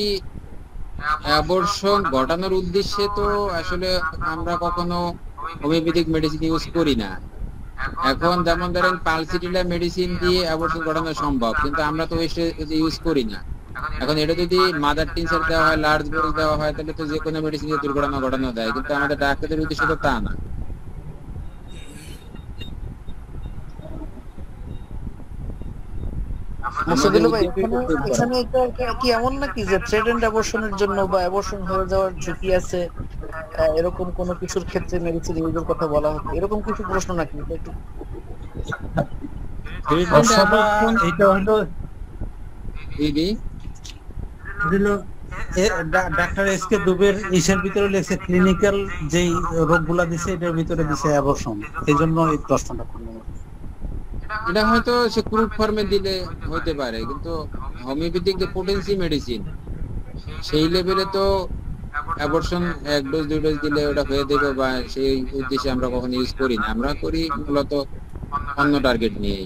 অ্যাবর্শন ঘটানোর উদ্দেশ্যে তো আসলে আমরা কখনো হোমিওপ্যাথিক মেডিসিন ইউজ করি না। এখন যেমন ধরেন পালসিটিলা মেডিসিন দিয়ে অ্যাবর্শন ঘটানো সম্ভব, কিন্তু আমরা তো ইউজ করি না। এখন এটা যদি মাদার টিনচার দেওয়া হয়, লার্জ ডোজ দেওয়া হয়, তাহলে তো যে কোনো মেডিসিন দিয়ে দুর্ঘটনা ঘটানো দেয়, কিন্তু আমাদের ডাক্তারদের উদ্দেশ্য তো তা না। মুসাদুল্লাহ ভাই, এখানে এটা কি এমন নাকি যে থ্রেটেন্ড অ্যাবর্শনের জন্য বা অ্যাবর্শন হয়ে যাওয়ার ঝুঁকি আছে, এরকম কোন কিছুর ক্ষেত্রে মেডিসিন ইউজের কথা বলা হচ্ছে, এরকম কিছু প্রশ্ন নাকি? একটু এটা হলো দিদি ডাক্তার এসকে দুবের ইসের ভিতরে লেখছে ক্লিনিক্যাল যেই রোগগুলা দিছে এটার ভিতরে দিছে অ্যাবর্শন, এই জন্য এই প্রশ্নটা করলাম। এটা হয়তো সে ক্রুড ফর্মে দিলে হতে পারে, কিন্তু হোমিওপ্যাথিক যে পোটেন্সি মেডিসিন সেই লেভেলে তো অ্যাবর্শন 1 ডোজ 2 ডোজ দিলে ওটা হয়ে যাবে, বা সেই উদ্দেশ্যে আমরা কখনো ইউজ করি না। আমরা করি মূলত অন্য টার্গেট নিয়ে।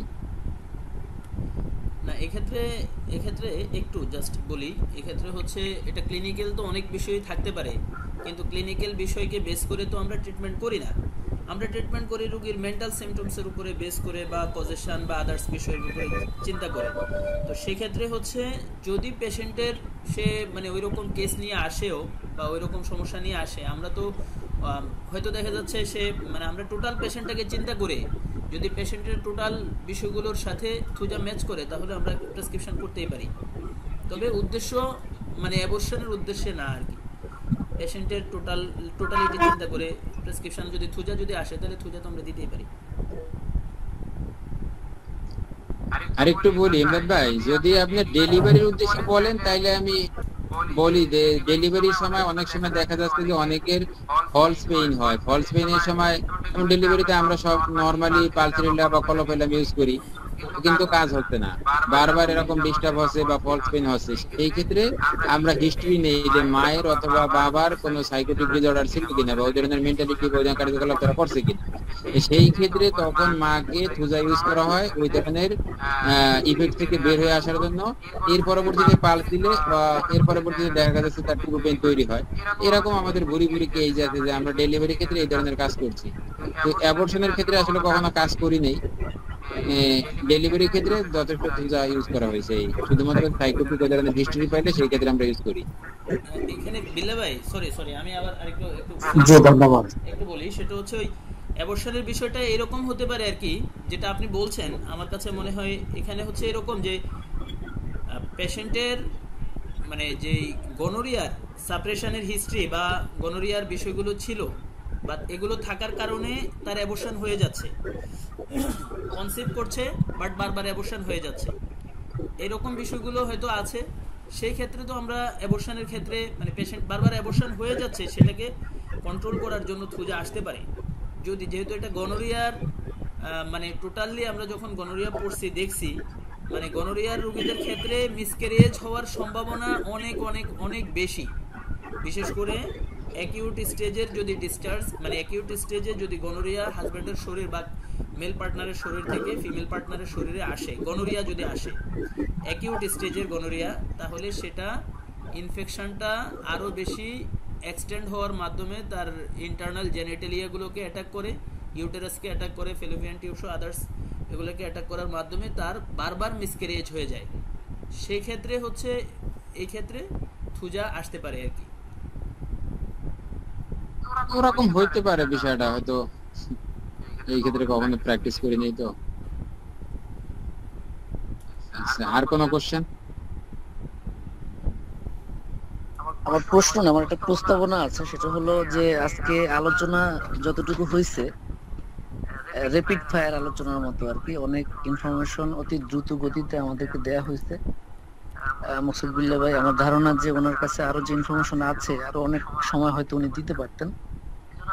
না এক্ষেত্রে একটু জাস্ট বলি, এক্ষেত্রে হচ্ছে এটা ক্লিনিক্যাল তো অনেক বিষয় থাকতে পারে, কিন্তু ক্লিনিক্যাল বিষয়কে বেস করে তো আমরা ট্রিটমেন্ট করি না। আমরা ট্রিটমেন্ট করি রোগীর মেন্টাল সিমটমসের উপরে বেস করে, বা পজেশন বা আদার্স বিষয়ের উপরে চিন্তা করে। তো সেক্ষেত্রে হচ্ছে যদি পেশেন্টের সে মানে ওই রকম কেস নিয়ে আসেও বা ওই রকম সমস্যা নিয়ে আসে, আমরা তো হয়তো দেখা যাচ্ছে সে মানে আমরা টোটাল পেশেন্টটাকে চিন্তা করে যদি পেশেন্টের টোটাল বিষয়গুলোর সাথে থুজা ম্যাচ করে, তাহলে আমরা প্রেসক্রিপশন করতেই পারি। তবে উদ্দেশ্য মানে অ্যাবর্শনের উদ্দেশ্যে না আর কি, পেশেন্টের টোটালিটি চিন্তা করে প্রেসক্রিপশন যদি থুজা যদি আসে, তাহলে থুজা তো আমরা দিতেই পারি। আরেকটু বলি ইমরান ভাই, যদি আপনি ডেলিভারির উদ্দেশ্যে বলেন তাইলে আমি বলি যে ডেলিভারির সময় অনেক সময় দেখা যাচ্ছে যে অনেকের ফলস পেইন হয়। ফলস পেইনের সময় যেমন ডেলিভারিতে আমরা সব নরমালি পালসিরিলা বা কলোফেলাম ইউজ করি, কিন্তু কাজ হচ্ছে না, বারবার এরকম ডিস্টার্ব হচ্ছে বা ফলস পেইন হচ্ছে। এই ক্ষেত্রে আমরা হিস্ট্রি নেই যে মায়ের অথবা বাবার কোনো সাইকোটিক ডিসঅর্ডার ছিল কিনা বা ওই ধরনের মেন্টালিটি বা ওই ধরনের কার্যকলাপ তারা করছে কিনা। সেই ক্ষেত্রে তখন মাকে থুজা ইউজ করা হয় ওই ধরনের ইফেক্ট থেকে বের হয়ে আসার জন্য। এর পরবর্তীতে পালস দিলে বা এর পরবর্তীতে দেখা যাচ্ছে তার টুকু পেইন তৈরি হয়। এরকম আমাদের ভুরি ভুরি কেস আছে যে আমরা ডেলিভারি ক্ষেত্রে এই ধরনের কাজ করছি। তো অ্যাবর্শনের ক্ষেত্রে আসলে কখনো কাজ করি নেই। ডেলিভারি ক্ষেত্রে যথেষ্ট থুজা ইউজ করা হয়েছে, শুধুমাত্র সাইকোটিক ওই ধরনের হিস্ট্রি পাইলে সেই ক্ষেত্রে আমরা ইউজ করি। এখানে বিল্লা ভাই সরি আমি আবার আরেকটু জি ধন্যবাদ। একটু বলি, সেটা হচ্ছে ওই অ্যাবর্শনের বিষয়টা এরকম হতে পারে আর কি, যেটা আপনি বলছেন আমার কাছে মনে হয় এখানে হচ্ছে এরকম যে পেশেন্টের মানে যে গনোরিয়ার সাপ্রেশনের হিস্ট্রি বা গনোরিয়ার বিষয়গুলো ছিল বা এগুলো থাকার কারণে তার অ্যাবর্শন হয়ে যাচ্ছে, কনসিভ করছে বাট বারবার অ্যাবর্শন হয়ে যাচ্ছে, এরকম বিষয়গুলো হয়তো আছে। সেই ক্ষেত্রে তো আমরা অ্যাবর্শনের ক্ষেত্রে মানে পেশেন্ট বারবার অ্যাবর্শন হয়ে যাচ্ছে সেটাকে কন্ট্রোল করার জন্য থুজা আসতে পারে। যদি যেহেতু এটা গনোরিয়ার মানে টোটালি আমরা যখন গনোরিয়া পড়ছি দেখছি, মানে গনোরিয়ার রোগীদের ক্ষেত্রে মিসক্যারেজ হওয়ার সম্ভাবনা অনেক অনেক অনেক বেশি, বিশেষ করে অ্যাকিউট স্টেজের যদি ডিসচার্জ মানে অ্যাকিউট স্টেজে যদি গনোরিয়া হাজব্যান্ডের শরীর বা মেল পার্টনারের শরীর থেকে ফিমেল পার্টনারের শরীরে আসে, গনোরিয়া যদি আসে অ্যাকিউট স্টেজের গনোরিয়া, তাহলে সেটা ইনফেকশনটা আরও বেশি এক্সটেন্ড হওয়ার মাধ্যমে তার ইন্টারনাল জেনিটালিয়াগুলোকে অ্যাটাক করে, ইউটেরাসকে অ্যাটাক করে, ফেলোপিয়ান টিউবস আদার্স এগুলোকে অ্যাটাক করার মাধ্যমে তার বারবার মিসক্যারেজ হয়ে যায়। সেই ক্ষেত্রে হচ্ছে এই ক্ষেত্রে থুজা আসতে পারে আর কি। ওরকম হইতে পারে বিষয়টা, হয়তো এই ক্ষেত্রে কখনো প্র্যাকটিস করি নাই তো। আচ্ছা, আর কোনো কোশ্চেন? আমার প্রশ্ন না, আমার একটা প্রস্তাবনা আছে। সেটা হলো যে আজকে আলোচনা যতটুকু হয়েছে র্যাপিড ফায়ার আলোচনার মতো আর কি, অনেক ইনফরমেশন অতি দ্রুত গতিতে আমাদেরকে দেয়া হয়েছে। মুকসুদ বিল্লাহ ভাই, আমার ধারণা যে ওনার কাছে আরো যে ইনফরমেশন আছে আরো অনেক সময় হয়তো উনি দিতে পারতেন।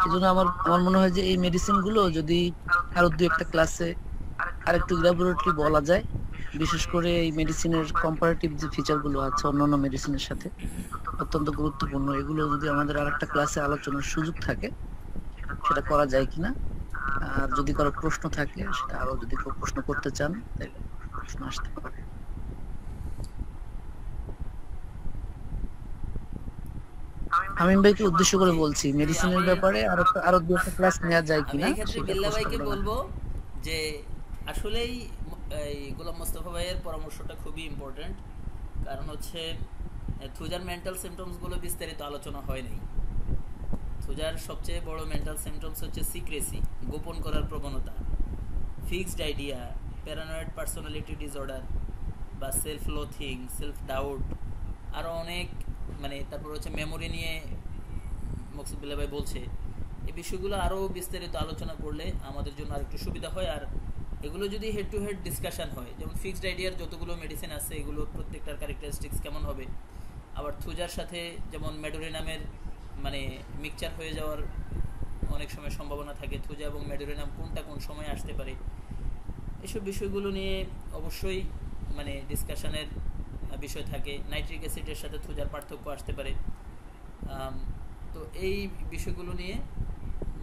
এই জন্য আমার মনে হয় যে এই মেডিসিন গুলো যদি আরো দু একটা ক্লাসে আরেকটু ইলাবোরেটলি বলা যায়, বিশেষ করে এই মেডিসিনের কম্পারেটিভ যে ফিচার গুলো আছে অন্যান্য মেডিসিনের সাথে অত্যন্ত গুরুত্বপূর্ণ, এগুলো যদি আমাদের আরেকটা ক্লাসে আলোচনার সুযোগ থাকে সেটা করা যায় কিনা। আর যদি কারো প্রশ্ন থাকে সেটা আরো যদি কেউ প্রশ্ন করতে চান তাহলে প্রশ্ন আসতে পারে। আমিন ভাইকে উদ্দেশ্য করে বলছি মেডিসিনের ব্যাপারে আরো দু একটা ক্লাস নেওয়া যায় কিনা। এই ক্ষেত্রে বিল্লাহ ভাইকে বলবো যে আসলেই এই গোলাম মোস্তফা ভাইয়ের পরামর্শটা খুবই ইম্পর্টেন্ট, কারণ হচ্ছে থুজার মেন্টাল সিমটমস গুলো বিস্তারিত আলোচনা হয় নাই। থুজার সবচেয়ে বড় মেন্টাল সিমটমস হচ্ছে সিক্রেসি, গোপন করার প্রবণতা, fixed idea, paranoid personality disorder বা সেলফ লোথিং, সেলফ ডাউট, আরো অনেক মানে তারপর হচ্ছে মেমোরি নিয়ে মুকসুদ বিল্লাহ ভাই বলছে। এই বিষয়গুলো আরো বিস্তারিত আলোচনা করলে আমাদের জন্য আরেকটু সুবিধা হয়। আর এগুলো যদি হেড টু হেড ডিসকাশন হয়, যেমন ফিক্সড আইডিয়ার যতগুলো মেডিসিন আছে এগুলো প্রত্যেকটার ক্যারেক্টারিস্টিক্স কেমন হবে, আবার থুজার সাথে যেমন মেডোরিনামের মানে মিক্সচার হয়ে যাওয়ার অনেক সময় সম্ভাবনা থাকে, থুজা এবং মেডোরিনাম কোনটা কোন সময় আসতে পারে, এসব বিষয়গুলো নিয়ে অবশ্যই মানে ডিসকাশনের বিষয় থাকে। নাইট্রিক অ্যাসিডের সাথে থুজার পার্থক্য আসতে পারে। তো এই বিষয়গুলো নিয়ে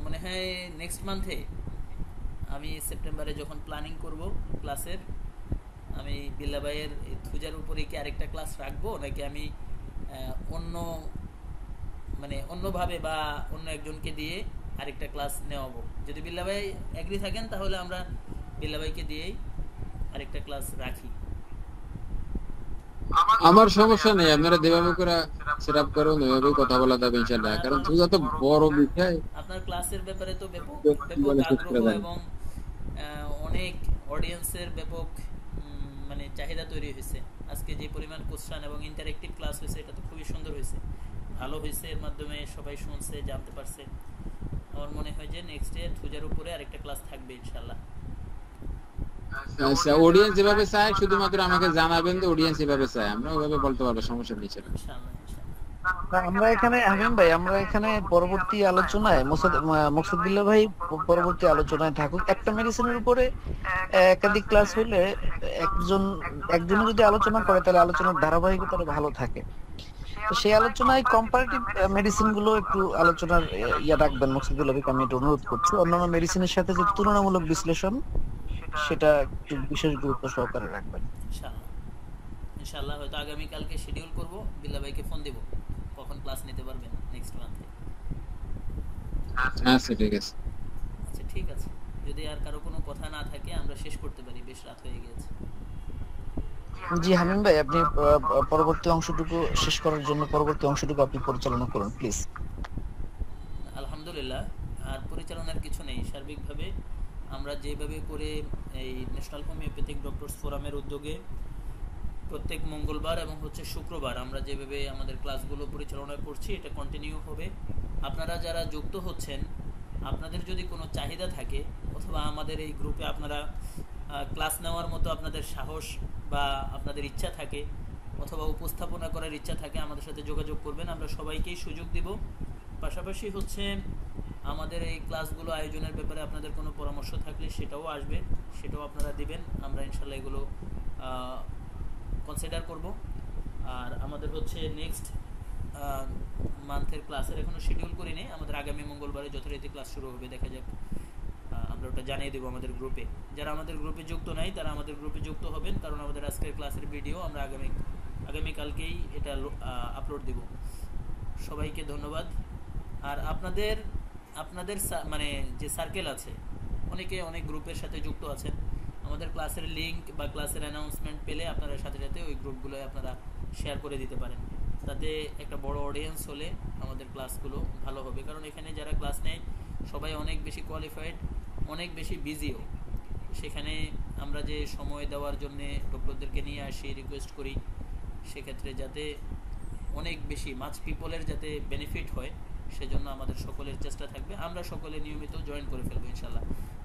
মনে হয় নেক্সট মান্থে আমি সেপ্টেম্বরে যখন প্ল্যানিং করব ক্লাসের, আমি বিল্লাহ ভাইয়ের থুজার উপরে কি আরেকটা ক্লাস রাখবো নাকি আমি অন্যভাবে বা অন্য একজনকে দিয়ে আরেকটা ক্লাস নেওয়াবো। যদি বিল্লাহ ভাই এগ্রি থাকেন তাহলে আমরা বিল্লাহ ভাইকে দিয়েই আরেকটা ক্লাস রাখি। আমার সমস্যা নেই, আপনারা যেভাবে করে সেটআপ করুন ওইভাবে কথা বলা যাবে ইনশাআল্লাহ, কারণ থুজা তো বড় বিষয়। আপনার ক্লাসের ব্যাপারে তো ব্যাপক আগ্রহ এবং অনেক অডিয়েন্সের ব্যাপক মানে চাহিদা তৈরি হয়েছে। আজকে যে পরিমাণ কোশ্চেন এবং ইন্টারেক্টিভ ক্লাস হয়েছে এটা তো খুবই সুন্দর হয়েছে, ভালো হয়েছে, এর মাধ্যমে সবাই শুনছে, জানতে পারছে। আমার মনে হয় যে নেক্সট ডে থুজার উপরে আরেকটা ক্লাস থাকবে ইনশাআল্লাহ। আচ্ছা, অডিয়েন্স যেভাবে চায় শুধুমাত্র আমাকে জানাবেন, তো অডিয়েন্স যেভাবে চায় আমরা ওইভাবে বলতে পারবো, সমস্যা নেই। ইনশাআল্লাহ। আমরা এখানে আমিন ভাই, আমরা এখানে পরবর্তী আলোচনায় মুকসুদ বিল্লাহ ভাই পরবর্তী আলোচনায় থাকুক। একটা মেডিসিনের উপরে একাধিক ক্লাস হইলে একজনে যদি আলোচনা করে তাহলে আলোচনার ধারাবাহিকতাটা ভালো থাকে। তো সেই আলোচনায় কম্পারেটিভ মেডিসিন গুলো একটু আলোচনার ইয়া রাখবেন মুকসুদ বিল্লাহ ভাইকে আমি একটু অনুরোধ করছি। অন্যান্য মেডিসিনের সাথে যে তুলনামূলক বিশ্লেষণ সেটা একটু বিশেষ গুরুত্ব সহকারে রাখবেন ইনশাআল্লাহ। ইনশাআল্লাহ হয়তো আগামী কালকে শিডিউল করব, বিল্লাহ ভাইকে ফোন দেব কখন ক্লাস নিতে পারবেন নেক্সট মান্থে। আচ্ছা ঠিক আছে। আচ্ছা ঠিক আছে, যদি আর কারো কোনো কথা না থাকে আমরা শেষ করতে পারি, বেশ রাত হয়ে গিয়েছে। জি হামিম ভাই, আপনি পরবর্তী অংশটুকু শেষ করার জন্য পরবর্তী অংশটুকু আপনি পরিচালনা করুন প্লিজ। আলহামদুলিল্লাহ, আর পরিচালনার কিছু নেই। সার্বিকভাবে আমরা যেভাবে করে এই ন্যাশনাল হোমিওপ্যাথিক ডক্টরস ফোরামের উদ্যোগে প্রত্যেক মঙ্গলবার এবং শুক্রবার আমরা যেভাবে আমাদের ক্লাসগুলো পরিচালনা করছি, এটা কন্টিনিউ হবে। আপনারা যারা যুক্ত হচ্ছেন, আপনাদের যদি কোনো চাহিদা থাকে অথবা আমাদের এই গ্রুপে আপনারা ক্লাস নেওয়ার মতো আপনাদের সাহস বা আপনাদের ইচ্ছা থাকে অথবা উপস্থাপনা করার ইচ্ছা থাকে, আমাদের সাথে যোগাযোগ করবেন, আমরা সবাইকেই সুযোগ দিব। পাশাপাশি আমাদের এই ক্লাসগুলো আয়োজনের ব্যাপারে আপনাদের কোনো পরামর্শ থাকলে সেটাও আসবে, সেটাও আপনারা দিবেন। আমরা ইনশাল্লাহ এগুলো কনসিডার করব। আর আমাদের নেক্সট মান্থের ক্লাসের এখনো শিডিউল করি নেই, আমাদের আগামী মঙ্গলবারে যথারীতি ক্লাস শুরু হবে, দেখা যাক, আমরা ওটা জানিয়ে দেবো আমাদের গ্রুপে। যারা আমাদের গ্রুপে যুক্ত নাই তারা আমাদের গ্রুপে যুক্ত হবেন, কারণ আমাদের আজকের ক্লাসের ভিডিও আমরা আগামীকালকেই এটা আপলোড দেব। সবাইকে ধন্যবাদ। আর আপনাদের মানে যে সার্কেল আছে, অনেকে অনেক গ্রুপের সাথে যুক্ত আছেন, আমাদের ক্লাসের লিঙ্ক বা ক্লাসের অ্যানাউন্সমেন্ট পেলে আপনারা সাথে সাথে ওই গ্রুপগুলোয় আপনারা শেয়ার করে দিতে পারেন, তাতে একটা বড় অডিয়েন্স হলে আমাদের ক্লাসগুলো ভালো হবে। কারণ এখানে যারা ক্লাস নেয় সবাই অনেক বেশি কোয়ালিফাইড, অনেক বেশি বিজিও। সেখানে আমরা যে সময় দেওয়ার জন্যে ডক্টরদেরকে নিয়ে আসি, রিকোয়েস্ট করি, সেক্ষেত্রে যাতে অনেক বেশি মাছ পিপলের যাতে বেনিফিট হয়, সেজন্য আমাদের সকলের চেষ্টা থাকবে। আমরা সকলে নিয়মিত জয়েন করে ফেলবো ইনশাল্লাহ।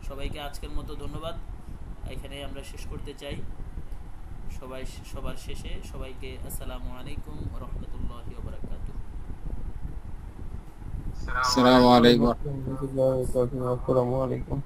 সবাইকে আজকের মতো ধন্যবাদ, এখানে আমরা শেষ করতে চাই। সবার শেষে সবাইকে আসসালামু আলাইকুম ওয়া রাহমাতুল্লাহি ওয়া বারাকাতুহু। আসসালামু আলাইকুম। আসসালামু আলাইকুম।